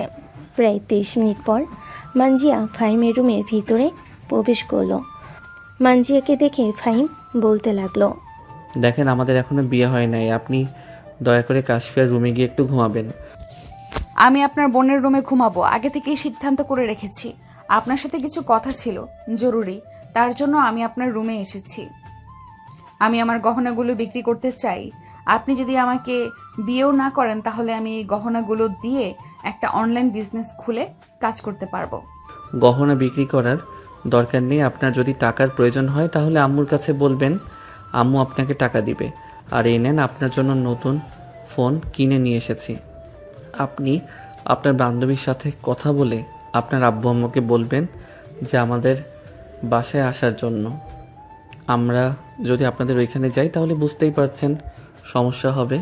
[SPEAKER 1] প্রায় 30 মিনিট পর মানজিয়া ফাহিমের রুমের ভিতরে প্রবেশ করলো। মানজিয়াকে দেখে ফাহিম বলতে লাগলো,
[SPEAKER 2] দেখেন, আমাদের এখনো বিয়ে হয় নাই, আপনি দয়া করে কাশফিয়ার রুমে গিয়ে একটু ঘুমাবেন।
[SPEAKER 4] আমি আপনার বোনের রুমে ঘুমাবো, আগে থেকেই সিদ্ধান্ত করে রেখেছি। আপনার সাথে কিছু কথা ছিল, জরুরি, তার জন্য আমি আপনার রুমে এসেছি। আমি আমার গহনাগুলো বিক্রি করতে চাই। আপনি যদি আমাকে বিয়েও না করেন তাহলে আমি এই গহনাগুলো দিয়ে একটা অনলাইন বিজনেস খুলে কাজ করতে পারবো।
[SPEAKER 2] গহনা বিক্রি করার দরকার নেই। আপনার যদি টাকার প্রয়োজন হয় তাহলে আম্মুর কাছে বলবেন, আম্মু আপনাকে টাকা দিবে। আর এই নেন, আপনার জন্য নতুন ফোন কিনে নিয়ে এসেছি। আপনি আপনার বান্ধবীর সাথে কথা বলে আপনার আব্বু আম্মুকে বলবেন যে আমাদের বাসায় আসার জন্য। আমরা যদি আপনাদের ওইখানে যাই তাহলে বুঝতেই পারছেন সমস্যা হবে।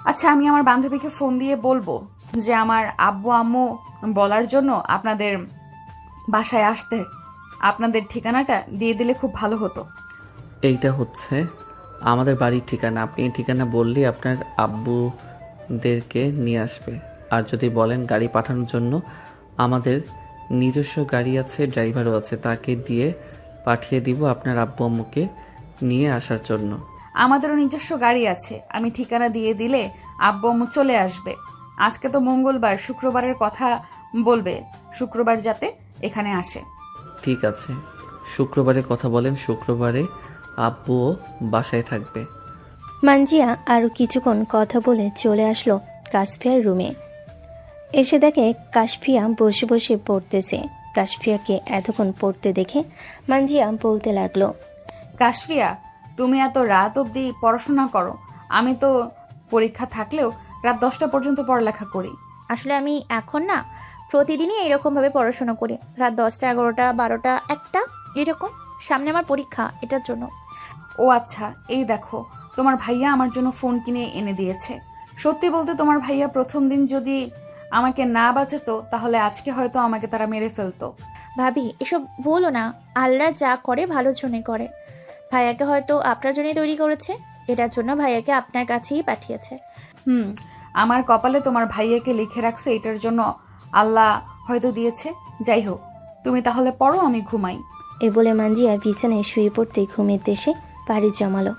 [SPEAKER 4] আচ্ছা, আমি আমার বান্ধবীকে ফোন দিয়ে বলবো যে আমার আব্বু আম্মু বলার জন্য আপনাদের বাসায় আসতে। আপনাদের ঠিকানাটা দিয়ে দিলে খুব ভালো হতো।
[SPEAKER 2] এইটা হচ্ছে আমাদের বাড়ির ঠিকানা। আপনি এই ঠিকানা বললেই আপনার আব্বুদেরকে নিয়ে আসবে। আর যদি বলেন গাড়ি পাঠানোর জন্য, আমাদের নিজস্ব গাড়ি আছে, ড্রাইভারও আছে, তাকে দিয়ে পাঠিয়ে দিব আপনার আব্বু আম্মুকে নিয়ে আসার জন্য।
[SPEAKER 4] আমাদেরও নিজস্ব গাড়ি আছে, আমি ঠিকানা দিয়ে দিলে আব্বু আম্মু চলে আসবে। আজকে তো মঙ্গলবার, শুক্রবারের কথা বলবে, শুক্রবার যাতে এখানে আসে।
[SPEAKER 2] ঠিক আছে, শুক্রবারে কথা বলেন, শুক্রবারে আব্বুও বাসায় থাকবে।
[SPEAKER 1] মানজিয়া আরও কিছুক্ষণ কথা বলে চলে আসলো কাশফিয়ার রুমে। এসে দেখে কাশফিয়া বসে বসে পড়তেছে। কাশফিয়াকে এতক্ষণ পড়তে দেখে মানজিয়া বলতে লাগলো,
[SPEAKER 4] কাশফিয়া, তুমি এত রাত অবধি পড়াশোনা করো। আমি তো পরীক্ষা থাকলেও রাত 10টা পর্যন্ত পড়ালেখা করি।
[SPEAKER 9] আসলে আমি এখন না প্রতিদিনই এরকমভাবে পড়াশোনা করি, রাত 10টা 11টা 12টা 1টা এরকম। সামনে আমার পরীক্ষা, এটার জন্য।
[SPEAKER 4] ও আচ্ছা, এই দেখো তোমার ভাইয়া আমার জন্য ফোন কিনে এনে দিয়েছে। সত্যি বলতে তোমার ভাইয়া প্রথম দিন যদি আমাকে না বাঁচাতো তাহলে আজকে হয়তো আমাকে তারা মেরে ফেলতো।
[SPEAKER 9] ভাবি, এসব বলো না। আল্লাহ যা করে ভালোর জন্যই করে। ভাইয়াকে হয়তো আপনার জন্যই তৈরি করেছে, এটার জন্য ভাইয়াকে আপনার কাছেই পাঠিয়েছে।
[SPEAKER 4] আমার কপালে তোমার ভাইয়াকে লিখে রাখছে, এটার জন্য আল্লাহ হয়তো দিয়েছে। যাই হোক, তুমি তাহলে পড়ো, আমি ঘুমাই।
[SPEAKER 1] এ বলে মানজিয়া বিছানায় শুয়ে পড়তে ঘুমের দেশে পাড়ি জমালো।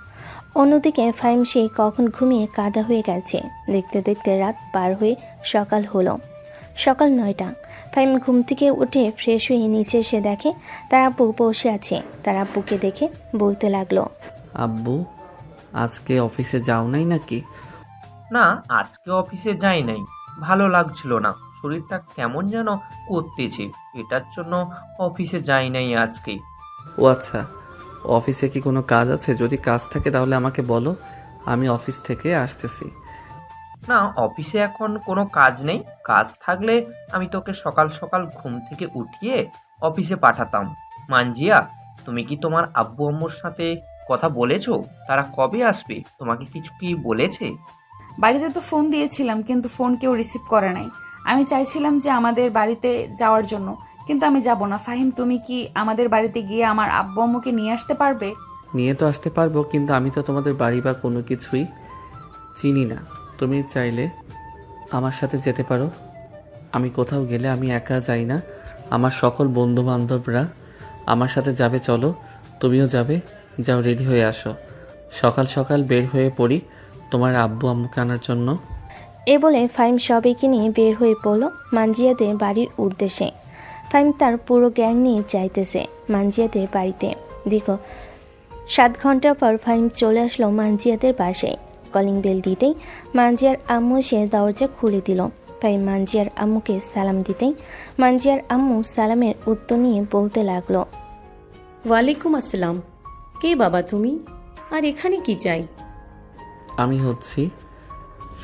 [SPEAKER 1] অন্যদিকে ফাহিম সেই কখন ঘুমিয়ে কাদা হয়ে গেছে। দেখতে দেখতে রাত পার হয়ে সকাল হলো। সকাল 9টা। ফাহিম ঘুম থেকে উঠে ফ্রেশ হয়ে নিচে এসে দেখে তার আব্বু বসে আছে। তার আব্বুকে দেখে বলতে লাগলো,
[SPEAKER 2] আব্বু, আজকে অফিসে যাও নাই নাকি?
[SPEAKER 14] না, আজকে অফিসে যাই নাই, ভালো লাগছিল না, শরীরটা কেমন যেন করতেছে, এটার জন্য অফিসে যাই নাই আজকে।
[SPEAKER 2] ও আচ্ছা, অফিসে কি কোনো কাজ আছে? যদি কাজ থাকে তাহলে আমাকে বলো, আমি অফিস থেকে আসতেছি।
[SPEAKER 14] না, অফিসে এখন কোনো কাজ নেই, কাজ থাকলে আমি তোকে সকাল সকাল ঘুম থেকে উঠিয়ে অফিসে পাঠাতাম। মানজিয়া, তুমি কি তোমার আব্বু আম্মুর সাথে কথা বলেছো? তারা কবে আসবে? তোমাকে কিছু কি বলেছে?
[SPEAKER 4] বাড়িতে তো ফোন দিয়েছিলাম, কিন্তু ফোন কেউ রিসিভ করে নাই। আমি চাইছিলাম যে আমাদের বাড়িতে যাওয়ার জন্য, কিন্তু আমি যাব না। ফাহিম, তুমি কি আমাদের বাড়িতে গিয়ে আমার আব্বু আম্মুকে নিয়ে আসতে পারবে?
[SPEAKER 2] নিয়ে তো আসতে পারবো, কিন্তু আমি তো তোমাদের বাড়ি বা কোনো কিছুই চিনি না। তুমি চাইলে আমার সাথে যেতে পারো। আমি কোথাও গেলে আমি একা যাই না, আমার সকল বন্ধু বান্ধবরা আমার সাথে যাবে। চলো, তুমিও যাবে। যাও, রেডি হয়ে আসো। সকাল সকাল বের হয়ে পড়ি তোমার আব্বু আম্মুকে আনার জন্য।
[SPEAKER 1] এ বলে ফাহিম সবাইকে নিয়ে বের হয়ে পড়ল মানজিয়াদের বাড়ির উদ্দেশ্যে। ফাহিম তার পুরো গ্যাং নিয়ে যাইতেছে মানজিয়াদের বাড়িতে। দীর্ঘ 7 ঘন্টা পর ফাহিম চলে আসলো মানজিয়াদের বাসায়। কলিং বেল দিতেই মানজিয়ার আম্মু এসে দরজা খুলে দিল। ফাহিম মানজিয়ার আম্মুকে সালাম দিতেই মানজিয়ার আম্মু সালামের উত্তর নিয়ে বলতে লাগলো,
[SPEAKER 15] ওয়ালাইকুম আসসালাম। কে বাবা তুমি, আর এখানে কি চাই?
[SPEAKER 2] আমি হচ্ছি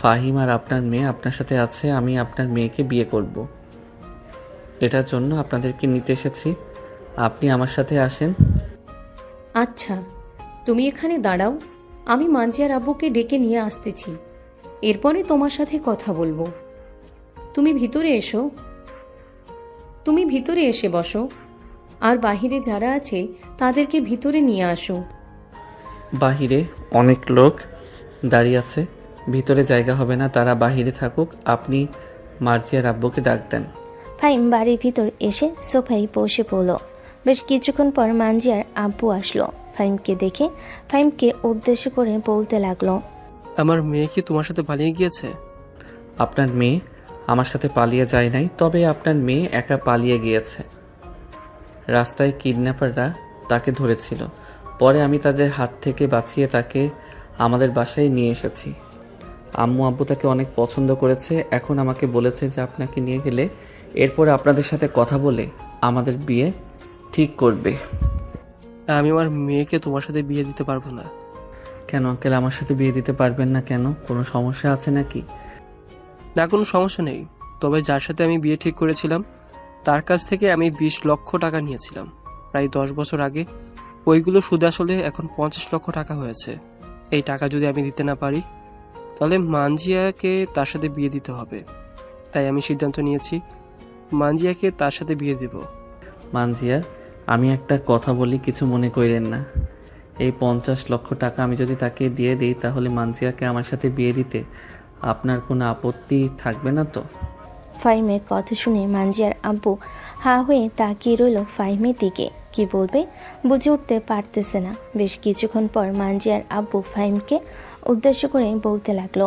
[SPEAKER 2] ফাহিম, আর আপনার মেয়ে আপনার সাথে আছে। আমি আপনার মেয়েকে বিয়ে করব, এটার জন্য আপনাদেরকে নিতে এসেছি। আপনি আমার সাথে আসেন।
[SPEAKER 15] আচ্ছা, তুমি এখানে দাঁড়াও, আমি মানজিয়ার আব্বুকে ডেকে নিয়ে আসতেছি, এরপরে তোমার সাথে কথা বলবো। তুমি ভিতরে এসে বসো, আর বাহিরে যারা আছে তাদেরকে ভিতরে নিয়ে আসো।
[SPEAKER 2] বাহিরে অনেক লোক দাঁড়িয়ে আছে, ভিতরে জায়গা হবে না, তারা বাহিরে থাকুক। আপনি মার্জিয়ার আব্বুকে ডাক দেন।
[SPEAKER 1] ফাহিম বাড়ির ভিতর এসে সোফায় বসে পড়ল। বেশ কিছুক্ষণ পর মানজিয়ার আব্বু আসলো। ফাহিমকে দেখে ফাহিমকে উদ্দেশ্য করে বলতে লাগলো,
[SPEAKER 16] আমার মেয়ে কি তোমার সাথে পালিয়ে গিয়েছে?
[SPEAKER 2] আপনার মেয়ে আমার সাথে পালিয়ে যায় নাই, তবে আপনার মেয়ে একা পালিয়ে গিয়েছে। রাস্তায় কিডন্যাপাররা তাকে ধরেছিল, পরে আমি তাদের হাত থেকে বাঁচিয়ে তাকে আমাদের বাসায় নিয়ে এসেছি। আম্মু আব্বু তাকে অনেক পছন্দ করেছে। এখন আমাকে বলেছে যে আপনাকে নিয়ে গেলে এরপরে আপনাদের সাথে কথা বলে আমাদের বিয়ে ঠিক করবে।
[SPEAKER 16] আমি আমার মেয়েকে তোমার সাথে বিয়ে দিতে পারবো না।
[SPEAKER 2] কেন আঙ্কেল, আমার সাথে বিয়ে দিতে পারবেন না কেন? কোনো সমস্যা আছে নাকি?
[SPEAKER 16] না, কোনো সমস্যা নেই, তবে যার সাথে আমি বিয়ে ঠিক করেছিলাম তার কাছ থেকে আমি 20 লক্ষ টাকা নিয়েছিলাম প্রায় 10 বছর আগে। ওইগুলো সুদে আসলে এখন 50 লক্ষ টাকা হয়েছে। এই টাকা যদি আমি দিতে না পারি তাহলে মানজিয়াকে তার সাথে বিয়ে দিতে হবে। তাই আমি সিদ্ধান্ত নিয়েছি মানজিয়াকে তার সাথে বিয়ে দেব।
[SPEAKER 2] মানজিয়ার, আমি একটা কথা বলি, কিছু মনে করেন না। এই 50 লক্ষ টাকা আমি যদি তাকে দিয়ে দিই তাহলে মানজিয়াকে আমার সাথে বিয়ে দিতে আপনার কোনো আপত্তি থাকবে না তো?
[SPEAKER 1] ফাহিমের কথা শুনে মানজিয়ার আব্বু হা হয়ে তাকিয়ে রইল ফাহিমের দিকে। কি বলবে বুঝে উঠতে পারতেছে না। বেশ কিছুক্ষণ পর মানজিয়ার আব্বু ফাহিমকে উদ্দেশ্য করে বলতে লাগলো,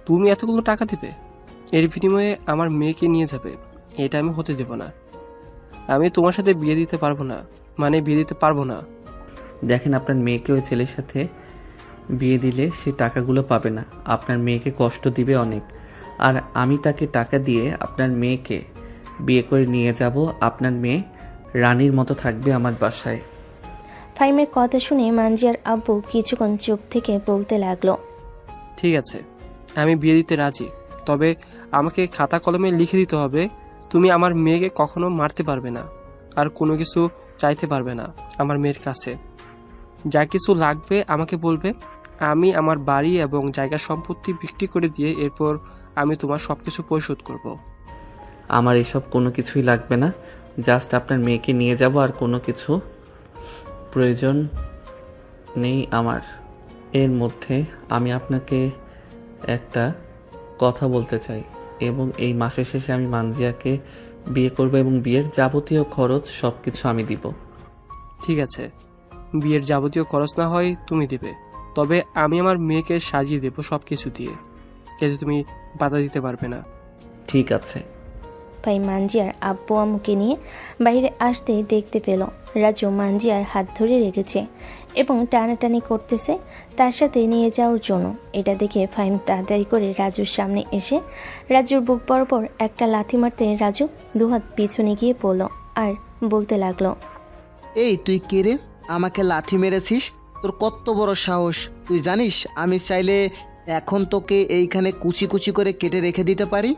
[SPEAKER 16] তুমি এতগুলো টাকা দেবে, এর বিনিময়ে আমার মেয়েকে নিয়ে যাবে? এটা আমি হতে দেব না। আমি তোমার সাথে বিয়ে দিতে পারবো না, মানে বিয়ে দিতে পারবো না।
[SPEAKER 2] দেখেন, আপনার মেয়েকে ওই ছেলের সাথে বিয়ে দিলে সে টাকাগুলো পাবে না, আপনার মেয়েকে কষ্ট দিবে অনেক। আর আমি তাকে টাকা দিয়ে আপনার মেয়েকে বিয়ে করে নিয়ে যাব। আপনার মেয়ে রানীর মতো থাকবে আমার বাসায়।
[SPEAKER 1] ফাহিমের কথা শুনে মানজিয়ার আব্বু কিছুক্ষণ চুপ থেকে বলতে লাগলো,
[SPEAKER 16] ঠিক আছে, আমি বিয়ে দিতে রাজি, তবে আমাকে খাতা কলমে লিখে দিতে হবে তুমি আমার মেয়েকে কখনো মারতে পারবে না, আর কোনো কিছু চাইতে পারবে না আমার মেয়ের কাছে। যা কিছু লাগবে আমাকে বলবে, আমি আমার বাড়ি এবং জায়গা সম্পত্তি বিক্রি করে দিয়ে এরপর আমি তোমার সব কিছু পরিশোধ করব।
[SPEAKER 2] আমার এসব কোনো কিছুই লাগবে না, জাস্ট আপনার মেয়েকে নিয়ে যাব, আর কোনো কিছু প্রয়োজন নেই আমার। এর মধ্যে আমি আপনাকে একটা কথা বলতে চাই, এবং এই মাসের শেষে আমি মানজিয়াকে বিয়ে করব এবং বিয়ের যাবতীয় খরচ সব কিছু আমি দিব।
[SPEAKER 16] ঠিক আছে, বিয়ের যাবতীয় খরচ না হয় তুমি দেবে, তবে আমি আমার মেয়েকে সাজিয়ে দেবো সব কিছু দিয়ে, এতে তুমি বাধা দিতে পারবে না।
[SPEAKER 2] ঠিক আছে।
[SPEAKER 1] ভাই মানজিয়ার আব্বু আম্মুকে নিয়ে বাইরে আসতে দেখতে পেল রাজু মানজিয়ার হাত ধরে রেখেছে এবং টানাটানি করতেছে তার সাথে নিয়ে যাওয়ার জন্য। এটা দেখে ফাহিম তাড়াতাড়ি করে রাজুর সামনে এসে রাজুর বুক বরাবর একটা লাথি মারতে রাজু দুহাত পিছনে গিয়ে পড়ল আর বলতে লাগলো,
[SPEAKER 17] এই তুই কে রে? আমাকে লাথি মেরেছিস? তোর কত বড় সাহস! তুই জানিস আমি চাইলে এখন তোকে এইখানে কুচি কুচি করে কেটে রেখে দিতে পারি।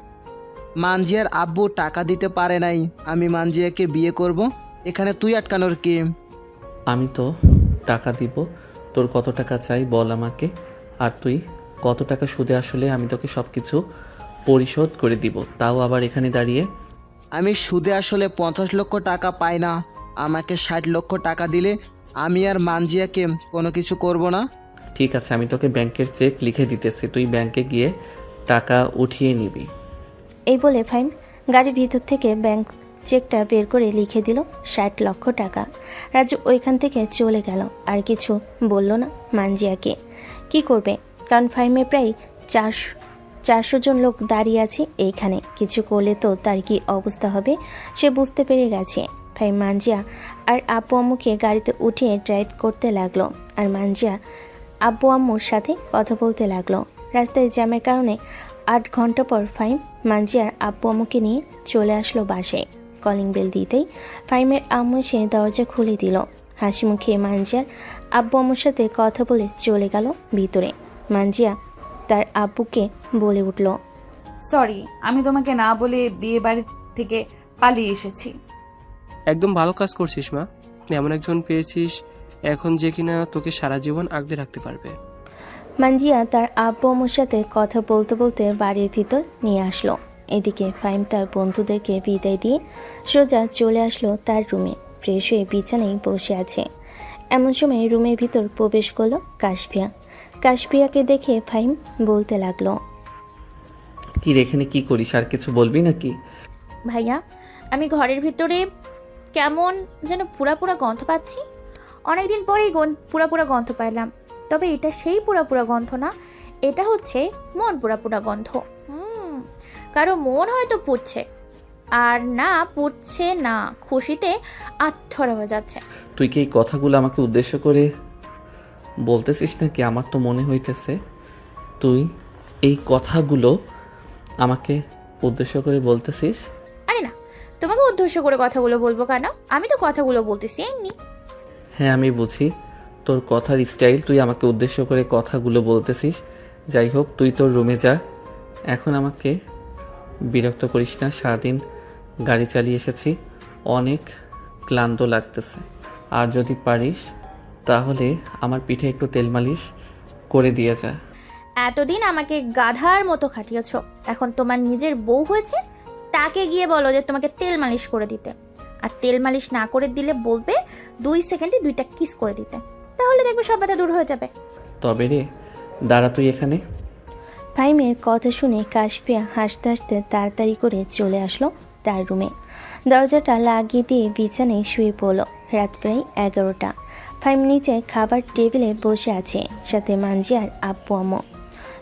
[SPEAKER 17] মানজিয়ার আব্বু টাকা দিতে পারে নাই, আমি মানজিয়াকে বিয়ে করব, এখানে তুই আটকানোর কি?
[SPEAKER 2] আমি তো টাকা দিব, তোর কত টাকা চাই বল আমাকে, আর তুই কত টাকা সুদে আসলে আমি তোকে সব কিছু পরিশোধ করে দিব, তাও আবার এখানে দাঁড়িয়ে।
[SPEAKER 17] আমি সুদে আসলে 50 লক্ষ টাকা পাই না, আমাকে 60 লক্ষ টাকা দিলে আমি আর মানজিয়াকে কোনো কিছু করব না।
[SPEAKER 2] ঠিক আছে, আমি তোকে ব্যাংকের চেক লিখে দিতেছি, তুই ব্যাংকে গিয়ে টাকা উঠিয়ে নিবি।
[SPEAKER 1] এই বলে ফাইম গাড়ির ভিতর থেকে ব্যাংক চেকটা বের করে লিখে দিল 60 লক্ষ টাকা। রাজু ওইখান থেকে চলে গেল, আর কিছু বলল না মানজিয়াকে। কি করবে, কারণ ফাইমে প্রায় 400 জন লোক দাঁড়িয়ে আছে এইখানে। কিছু করলে তো তার কি অবস্থা হবে সে বুঝতে পেরে গেছে। ফাইম মানজিয়া আর আব্বু আম্মুকে গাড়িতে উঠিয়ে ড্রাইভ করতে লাগলো, আর মানজিয়া আব্বু আম্মুর সাথে কথা বলতে লাগলো। রাস্তায় জ্যামের কারণে 8 ঘন্টা পর ফাইম মানজিয়ার আব্বু আম্মুকে নিয়ে চলে আসলো বাসায়। কলিং বেল দিতেই ফাইমের আম্মু এসে দরজা খুলে দিল। হাসি মুখে মানজিয়ার আব্বু আম্মুর সাথে কথা বলে চলে গেল ভিতরে। মানজিয়া তার আব্বুকে বলে উঠল,
[SPEAKER 4] সরি, আমি তোমাকে না বলে বিয়ে বাড়ি থেকে পালিয়ে এসেছি।
[SPEAKER 16] একদম ভালো কাজ করছিস মা, এমন একজন পেয়েছিস এখন যে কিনা তোকে সারা জীবন আগলে রাখতে পারবে।
[SPEAKER 1] মানজিয়া তার আব্বু আম্মুর সাথে কথা বলতে বলতে বাড়ির ভিতর নিয়ে আসলো। এদিকে ফাইম তার বন্ধুদেরকে বিদায় দিয়ে সোজা চলে আসলো তার রুমে। ফ্রেশ হয়ে বিছানায় বসে আছে। এমন সময় রুমের ভিতর প্রবেশ করলো কাশফিয়া। কাশফিয়াকে দেখে ফাইম বলতে লাগলো,
[SPEAKER 2] কি এখানে কি করিস, আর কিছু বলবি নাকি?
[SPEAKER 9] ভাইয়া, আমি ঘরের ভিতরে কেমন যেন পুরা পুরা গন্ধ পাচ্ছি। অনেকদিন পরেই পুরা পুরা গন্ধ পাইলাম। তবে এটা সেই পুরা পুরা গন্ধ না, এটা হচ্ছে মন পুরা পুরা গন্ধ। কারো মন হয়তো পুড়ছে, আর না পুড়ছে না, খুশিতে আত্মরা হয়ে যাচ্ছে।
[SPEAKER 2] তুই কি এই কথাগুলো আমাকে উদ্দেশ্য করে বলতেছিস নাকি? আমার তো মনে হইতেছে তুই এই কথাগুলো আমাকে উদ্দেশ্য করে বলতেছিস।
[SPEAKER 9] আরে না, তোমাকে উদ্দেশ্য করে কথাগুলো বলবো কেন? আমি তো কথাগুলো বলতেছি এমনি।
[SPEAKER 2] হ্যাঁ, আমি বুঝি তোর কথার স্টাইল, তুই আমাকে উদ্দেশ্য করে কথাগুলো বলতেছিস। যাই হোক, তুই তোর রুমে যা, এখন আমাকে বিরক্ত করিস না। সারাদিন গাড়ি চালিয়ে এসেছি, অনেক ক্লান্ত লাগতেছে। আর যদি পারিস তাহলে আমার পিঠে একটু তেল মালিশ করে দিয়ে যা।
[SPEAKER 9] এতদিন আমাকে গাধার মতো খাটিয়েছ, এখন তোমার নিজের বউ হয়েছে, তাকে গিয়ে বলো যে তোমাকে তেল মালিশ করে দিতে। আর তেল মালিশ না করে দিলে বলবে 2 সেকেন্ডে 2টা কিস করে দিতে, তাহলে দেখবে সব ব্যথা দূর হয়ে যাবে।
[SPEAKER 2] তবে রে, দাঁড়া তুই এখানে।
[SPEAKER 1] ফাইমের কথা শুনে কাশফিয়া হাসতে হাসতে তাড়াতাড়ি করে চলে আসলো তার রুমে। দরজাটা লাগিয়ে দিয়ে বিছানায় শুয়ে পড়ল। রাত প্রায় 11টা। ফাইম নিচে খাবার টেবিলে বসে আছে, সাথে মানজিয়ার আব্বু আম্মু।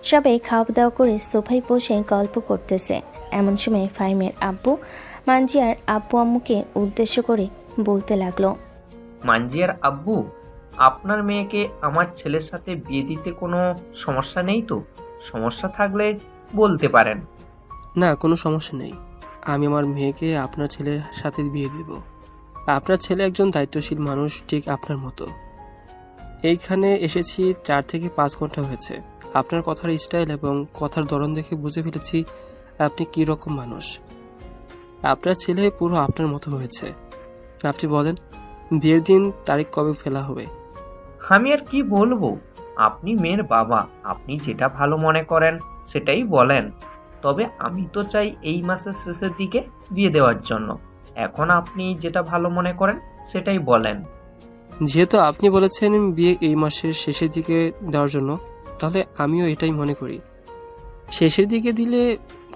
[SPEAKER 1] সবাই খাওয়া দাওয়া করে সোফায় বসে গল্প করতেছে। এমন সময় ফাইমের আব্বু মানজিয়ার আব্বু আম্মুকে উদ্দেশ্য করে বলতে লাগলো,
[SPEAKER 14] মানজিয়ার আব্বু, আপনার মেয়েকে আমার ছেলের সাথে বিয়ে দিতে কোনো সমস্যা নেই তো? সমস্যা থাকলে বলতে পারেন।
[SPEAKER 16] না, কোনো সমস্যা নেই, আমি আমার মেয়েকে আপনার ছেলের সাথে বিয়ে দেব। আপনার ছেলে একজন দায়িত্বশীল মানুষ, ঠিক আপনার মতো। এইখানে এসেছি 4 থেকে 5 ঘন্টা হয়েছে। আপনার কথার স্টাইল এবং কথার ধরন দেখে বুঝে ফেলেছি আপনি কী রকম মানুষ। আপনার ছেলে পুরো আপনার মতো হয়েছে। আপনি বলেন, বিয়ের দিন তারিখ কবে ফেলা হবে?
[SPEAKER 14] আমি আর কি বলবো, আপনি মেয়ের বাবা, আপনি যেটা ভালো মনে করেন সেটাই বলেন। তবে আমি তো চাই এই মাসের শেষের দিকে বিয়ে দেওয়ার জন্য। এখন আপনি যেটা ভালো মনে করেন সেটাই বলেন।
[SPEAKER 16] যেহেতু আপনি বলেছেন বিয়ে এই মাসের শেষের দিকে দেওয়ার জন্য, তাহলে আমিও এটাই মনে করি। শেষের দিকে দিলে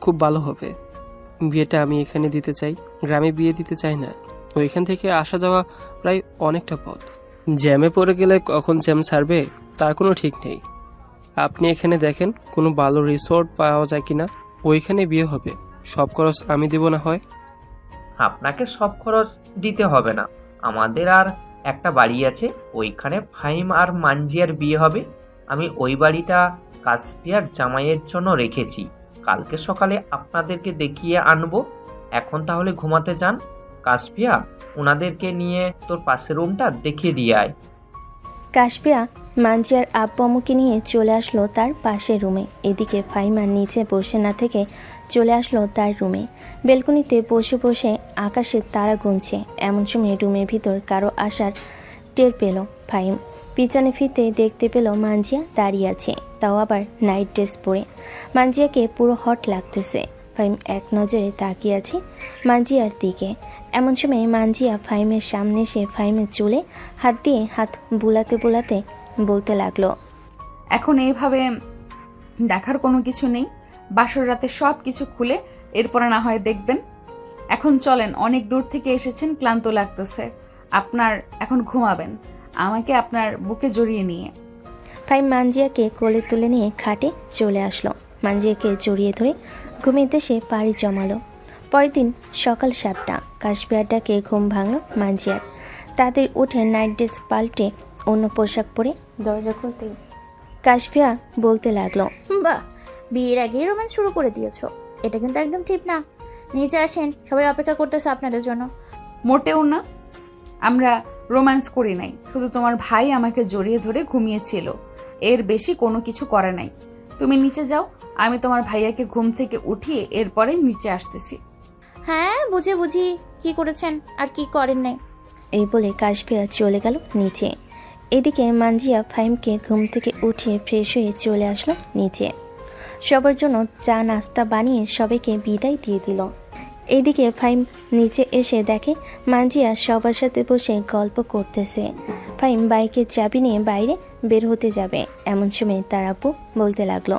[SPEAKER 16] খুব ভালো হবে। বিয়েটা আমি এখানে দিতে চাই, গ্রামে বিয়ে দিতে চাই না। ওইখান থেকে আসা যাওয়া প্রায় অনেকটা পথ। জ্যামে পড়ে গেলে কখন জ্যাম ছাড়বে তার কোনো ঠিক নেই। আপনি এখানে দেখেন কোনো ভালো রিসোর্ট পাওয়া যায় কিনা, ওইখানে বিয়ে হবে। সব খরচ আমি দেব না হয়?
[SPEAKER 14] আপনাকে সব খরচ দিতে হবে না, আমাদের আর একটা বাড়ি আছে, ওইখানে ফাহিম আর মানজিয়ার বিয়ে হবে। আমি ওই বাড়িটা কাশফিয়ার জামাইয়ের জন্য রেখেছি, কালকে সকালে আপনাদেরকে দেখিয়ে আনবো। এখন তাহলে ঘুমাতে যান। কাশফিয়া, ওনাদেরকে নিয়ে তোর পাশের রুমটা দেখিয়ে দিয়ে আয়।
[SPEAKER 1] কাশফিয়া মানজিয়ার আব্বু আম্মুকে নিয়ে চলে আসলো তার পাশের রুমে। এদিকে ফাইমার নিচে বসে না থেকে চলে আসলো তার রুমে। বেলকনিতে বসে বসে আকাশে তারা গুনছে। এমন সময় রুমের ভিতর কারো আসার টের পেল ফাইম। পিছনে ফিরতে দেখতে পেল মানজিয়া দাঁড়িয়ে আছে, তাও আবার নাইট ড্রেস পরে। মানজিয়াকে পুরো হট লাগতেছে। ফাইম এক নজরে তাকিয়ে আছে মানজিয়ার দিকে। এমন সময় মানজিয়া ফাইমের সামনে এসে ফাইমের চুলে হাত দিয়ে হাত বুলাতে বুলাতে বলতে লাগলো,
[SPEAKER 4] এখন এইভাবে দেখার কোনো কিছু নেই। বাসর রাতে সব কিছু খুলে এরপরে না হয় দেখবেন। এখন চলেন, অনেক দূর থেকে এসেছেন, ক্লান্ত লাগতেছে। আপনার এখন ঘুমাবেন আমাকে আপনার বুকে জড়িয়ে নিয়ে।
[SPEAKER 1] ফাহিম মানজিয়াকে কোলে তুলে নিয়ে খাটে চলে আসলো। মানজিয়াকে জড়িয়ে ধরে ঘুমের দেশে পাড়ি জমালো। পরের দিন সকাল 7টা, কাশবিয়ার ডাকে ঘুম ভাঙল মানজিয়ার। তাদের উঠে নাইট ড্রেস পাল্টে অন্য পোশাক পরে দরজা খুলতেই কাশবিয়া বলতে লাগলো,
[SPEAKER 9] বাহ, বিয়ের আগেই রোম্যান্স শুরু করে দিয়েছো। এটা কিন্তু একদম ঠিক না। নিচে আসেন, সবাই অপেক্ষা করতেছে আপনাদের জন্য।
[SPEAKER 4] মোটেও না, আমরা রোম্যান্স করি নাই, শুধু তোমার ভাই আমাকে জড়িয়ে ধরে ঘুমিয়েছিল, এর বেশি কোনো কিছু করে নাই। তুমি নিচে যাও, আমি তোমার ভাইয়াকে ঘুম থেকে উঠিয়ে এরপরে নিচে আসতেছি।
[SPEAKER 9] হ্যাঁ, বুঝি কি করেছেন আর কি করেন নাই।
[SPEAKER 1] এই বলে কাশবিয়া চলে গেল নিচে। এদিকে মানজিয়া ফাহিমকে ঘুম থেকে উঠিয়ে ফ্রেশ হয়ে চলে আসলো নিচে। সবার জন্য চা নাস্তা বানিয়ে সবাইকে বিদায় দিয়ে দিল। এইদিকে ফাহিম নিচে এসে দেখে মানজিয়া সবার সাথে বসে গল্প করতেছে। ফাহিম বাইকের চাবি নিয়ে বাইরে বের হতে যাবে, এমন সময় তার আব্বু বলতে লাগলো,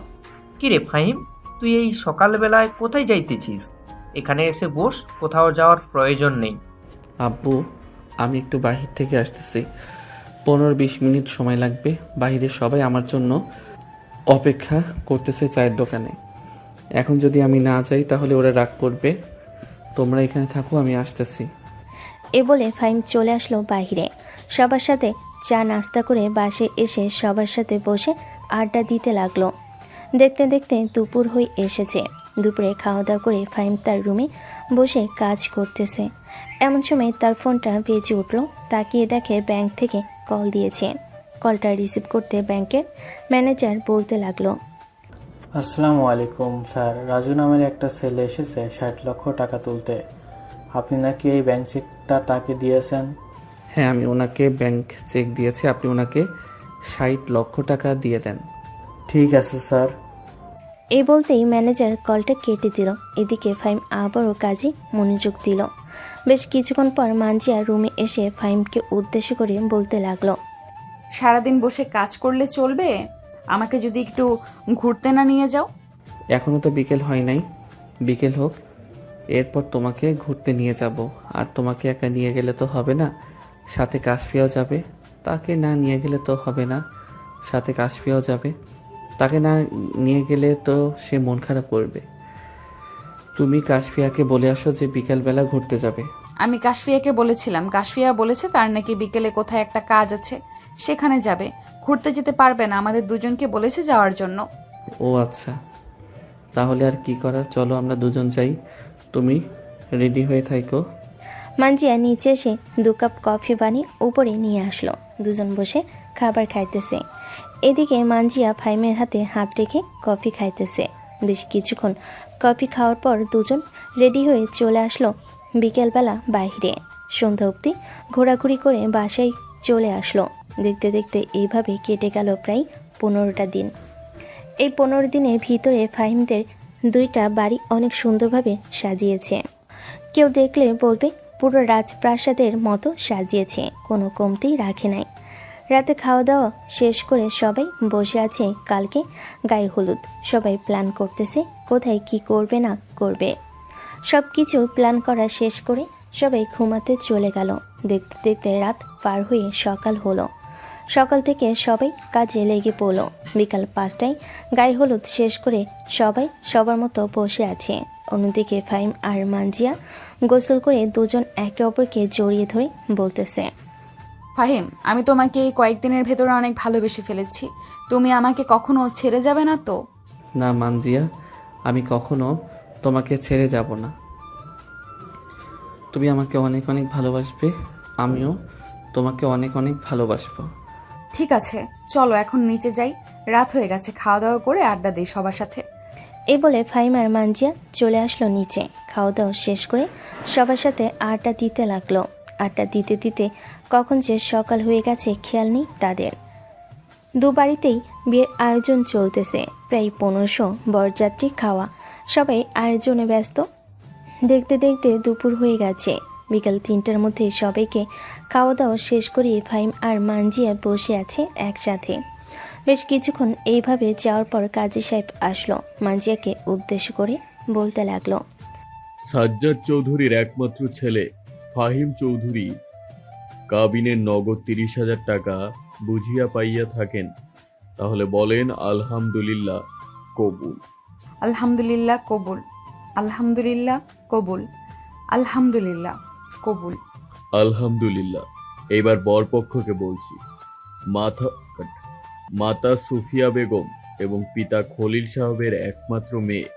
[SPEAKER 14] কিরে ফাহিম, তুই এই সকালবেলায় কোথায় যাইতেছিস? এখানে এসে বস, কোথাও যাওয়ার প্রয়োজন নেই।
[SPEAKER 2] আব্বু, আমি একটু বাহির থেকে আসতেছি, 15-20 মিনিট সময় লাগবে। বাইরে সবাই আমার জন্য অপেক্ষা করতেছে চায়ের দোকানে। এখন যদি আমি না যাই তাহলে ওরা রাগ করবে। তোমরা এখানে থাকো, আমি আসতেছি।
[SPEAKER 1] এ বলে ফাহিম চলে আসলো বাইরে। সবার সাথে চা নাস্তা করে বাসে এসে সবার সাথে বসে আড্ডা দিতে লাগলো। দেখতে দেখতে দুপুর হয়ে এসেছে। দুপুরে খাওয়া দাওয়া করে ফাহিম তার রুমে বসে কাজ করতেছে। এমন সময় তার ফোনটা বেজে উঠল। তাকিয়ে দেখে ব্যাংক থেকে কল দিয়েছে। কলটা রিসিভ করতে ব্যাংকের ম্যানেজার বলতে লাগলো,
[SPEAKER 6] আসসালামু আলাইকুম স্যার, রাজু নামের একটা ছেলে এসেছে 60 লক্ষ টাকা তুলতে। আপনি নাকি এই ব্যাংক চেকটা তাকে দিয়েছেন?
[SPEAKER 2] হ্যাঁ, আমি ওনাকে ব্যাংক চেক দিয়েছি, আপনি ওনাকে 60 লক্ষ টাকা দিয়ে দেন।
[SPEAKER 6] ঠিক আছে স্যার।
[SPEAKER 1] এই বলতেই ম্যানেজার কলটা কেটে দিল। এদিকে ফাহিম আবারও কাজে মনোযোগ দিল। বেশ কিছুক্ষণ পর মানজিয়া রুমে এসে ফাহিমকে উদ্দেশ্য করে বলতে লাগলো,
[SPEAKER 4] সারাদিন বসে কাজ করলে চলবে? আমাকে যদি একটু ঘুরতে না নিয়ে যাও?
[SPEAKER 2] এখনও তো বিকেল হয় নাই, বিকেল হোক, এরপর তোমাকে ঘুরতে নিয়ে যাব। আর তোমাকে একা নিয়ে গেলে তো হবে না, সাথে কাশফিয়াও যাবে। তাকে না নিয়ে গেলে তো হবে না, সাথে কাশফিয়াও যাবে। তাকে না নিয়ে গেলে তো সে মন খারাপ করবে। তুমি কাশফিয়াকে বলে আসো যে বিকেলবেলা ঘুরতে যাবে।
[SPEAKER 4] আমি কাশফিয়াকে বলেছিলাম, কাশফিয়া বলেছে তার নাকি বিকেলে কোথায় একটা কাজ আছে, সেখানে যাবে। ঘুরতে যেতে পারবে না, আমাদের দুজনকে বলেছে যাওয়ার জন্য।
[SPEAKER 2] ও আচ্ছা, তাহলে আর কি করার, চলো আমরা দুজন যাই। তুমি রেডি হয়ে থাকো।
[SPEAKER 1] মানজিয়া নিচে এসে 2 কাপ কফি বানিয়ে উপরে নিয়ে আসলো। দুজন বসে খাবার খাইতেছে। এদিকে মানজিয়া ফাহিমের হাতে হাত রেখে কফি খাইতেছে। বেশ কিছুক্ষণ কফি খাওয়ার পর দুজন রেডি হয়ে চলে আসলো বিকেলবেলা বাইরে। সন্ধ্যা অবধি ঘোরাঘুরি করে বাসায় চলে আসলো। দেখতে দেখতে এইভাবে কেটে গেল প্রায় 15টা দিন। এই 15 দিনের ভিতরে ফাহিমদের 2টা বাড়ি অনেক সুন্দরভাবে সাজিয়েছে। কেউ দেখলে বলবে পুরো রাজপ্রাসাদের মতো সাজিয়েছে, কোনো কমতি রাখে নাই। রাতে খাওয়া দাওয়া শেষ করে সবাই বসে আছে কালকে গায়ে হলুদ। সবাই প্ল্যান করতেছে কোথায় কি করবে না করবে। সব কিছু প্ল্যান করা শেষ করে সবাই ঘুমাতে চলে গেল। দেখতে দেখতে রাত পার হয়ে সকাল হলো। সকাল থেকে সবাই কাজে লেগে পড়ল। বিকাল 5টায় গায়ে হলুদ শেষ করে সবাই সবার মতো বসে আছে। অন্যদিকে ফাহিম আর মানজিয়া গোসল করে দুজন একে অপরকে জড়িয়ে ধরে বলতেছে,
[SPEAKER 4] ফাহিম, আমি তোমাকে এই কয়েকদিনের ভেতরে অনেক ভালোবেসে ফেলেছি। তুমি আমাকে কখনো ছেড়ে যাবে না তো?
[SPEAKER 2] না মানজিয়া, আমি কখনো তোমাকে ছেড়ে যাব না। তুমি আমাকে অনেক অনেক ভালোবাসবে, আমিও তোমাকে অনেক অনেক ভালোবাসবো।
[SPEAKER 4] ঠিক আছে, চলো এখন নিচে যাই, রাত হয়ে গেছে, খাওয়া দাওয়া করে আড্ডা দিই সবার সাথে।
[SPEAKER 1] এই বলে ফাহিম আর মানজিয়া চলে আসলো নিচে। খাওয়া দাওয়া শেষ করে সবার সাথে আড্ডা দিতে লাগলো। আড্ডা দিতে দিতে কখন যে সকাল হয়ে গেছে খেয়াল নেই তাদের। 2 বাড়িতেই বিয়ের আয়োজন চলতেছে। প্রায় 1500 বরযাত্রী খাওয়া, সবাই আয়োজনে ব্যস্ত। দেখতে দেখতে দুপুর হয়ে গেছে। বিকাল 3টার মধ্যে সবাইকে খাওয়া দাওয়া শেষ করিয়ে ফাহিম আর মানজিয়া বসে আছে একসাথে। বেশ কিছুক্ষণ এইভাবে যাওয়ার পর কাজী সাহেব আসলো। মানজিয়াকে উদ্দেশ্য করে বলতে লাগলো,
[SPEAKER 18] সাজ্জাদ চৌধুরীর একমাত্র ছেলে ফাহিম চৌধুরী কাবিনের নগদ 30,000 টাকা বুঝিয়া পাইয়া থাকেন, তাহলে বলেন আলহামদুলিল্লাহ কবুল।
[SPEAKER 4] আলহামদুলিল্লাহ কবুল, আলহামদুলিল্লাহ কবুল, আলহামদুলিল্লাহ কবুল।
[SPEAKER 18] আলহামদুলিল্লাহ। এবার বরপক্ষকে বলছি, মাতা সুফিয়া বেগম এবং পিতা খলিল সাহেবের একমাত্র মেয়ে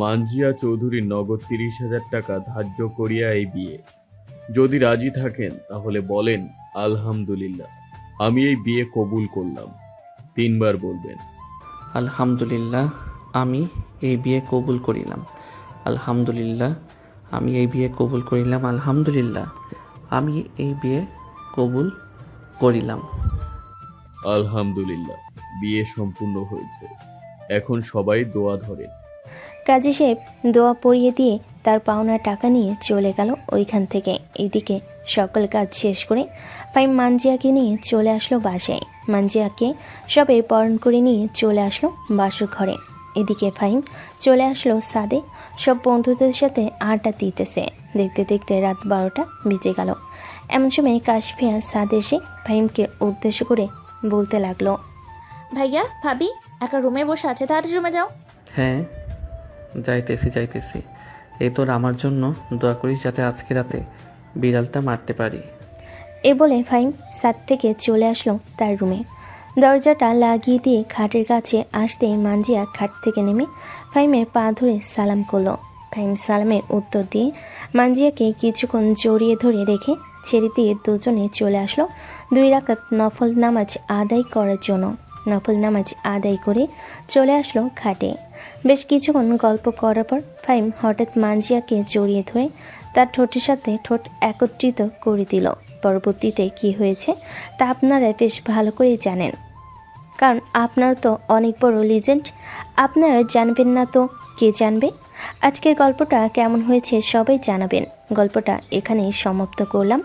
[SPEAKER 18] মানজিয়া চৌধুরীর নগদ 30,000 টাকা ধার্য করিয়া এই বিয়ে। যদি রাজি থাকেন তাহলে বলেন আলহামদুলিল্লাহ, আমি এই বিয়ে কবুল করলাম। 3 বার বলবেন।
[SPEAKER 2] আলহামদুলিল্লাহ, আমি এই বিয়ে কবুল করিলাম। আলহামদুলিল্লাহ, আমি এই বিয়ে কবুল করিলাম। আলহামদুলিল্লাহ, আমি এই বিয়ে কবুল করিলাম।
[SPEAKER 18] আলহামদুলিল্লাহ, বিয়ে সম্পূর্ণ হয়েছে। এখন সবাই দোয়া ধরেন।
[SPEAKER 1] কাজী সাহেব দোয়া পড়িয়ে দিয়ে তার পাওনা টাকা নিয়ে চলে গেল ওইখান থেকে। এইদিকে সকল কাজ শেষ করে ফাহিম মানজিয়াকে নিয়ে চলে আসলো বাসায়। মানজিয়াকে সবে বরণ করে নিয়ে চলে আসলো বাসর ঘরে। এদিকে ফাহিম চলে আসলো ছাদে, সব বন্ধুদের সাথে আড্ডা দিতেছে। দেখতে দেখতে রাত 12টা বেজে গেল। এমন সময় কাশফিয়া ছাদে এসে ফাহিমকে উদ্দেশ্য করে বলতে লাগলো,
[SPEAKER 9] ভাইয়া ভাবি একা রুমে বসে আছে, তাড়াতাড়ি রুমে যাও।
[SPEAKER 2] হ্যাঁ, যাইতেছি। এই তোর আমার জন্য দোয়া করিস যাতে আজকে রাতে বিড়ালটা মারতে পারি।
[SPEAKER 1] এ বলে ফাহিম ছাদ থেকে চলে আসলো তার রুমে। দরজাটা লাগিয়ে দিয়ে খাটের কাছে আসতেই মানজিয়া খাট থেকে নেমে ফাহিমের পা ধরে সালাম করলো। ফাহিম সালামের উত্তর দিয়ে মানজিয়াকে কিছুক্ষণ জড়িয়ে ধরে রেখে ছেড়ে দিয়ে দুজনে চলে আসলো 2 রাকাত নফল নামাজ আদায় করার জন্য। নফল নামাজ আদায় করে চলে আসলো খাটে। বেশ কিছুক্ষণ গল্প করার পর ফাহিম হঠাৎ মানজিয়াকে জড়িয়ে ধরে তার ঠোঁটের সাথে ঠোঁট একত্রিত করে দিল। পরবর্তীতে কি হয়েছে তা আপনারা বেশ ভালো করেই জানেন, কারণ আপনারা তো অনেক বড় লিজেন্ড। আপনারা জানবেন না তো কে জানবে? আজকের গল্পটা কেমন হয়েছে সবাই জানাবেন। গল্পটা এখানেই সমাপ্ত করলাম।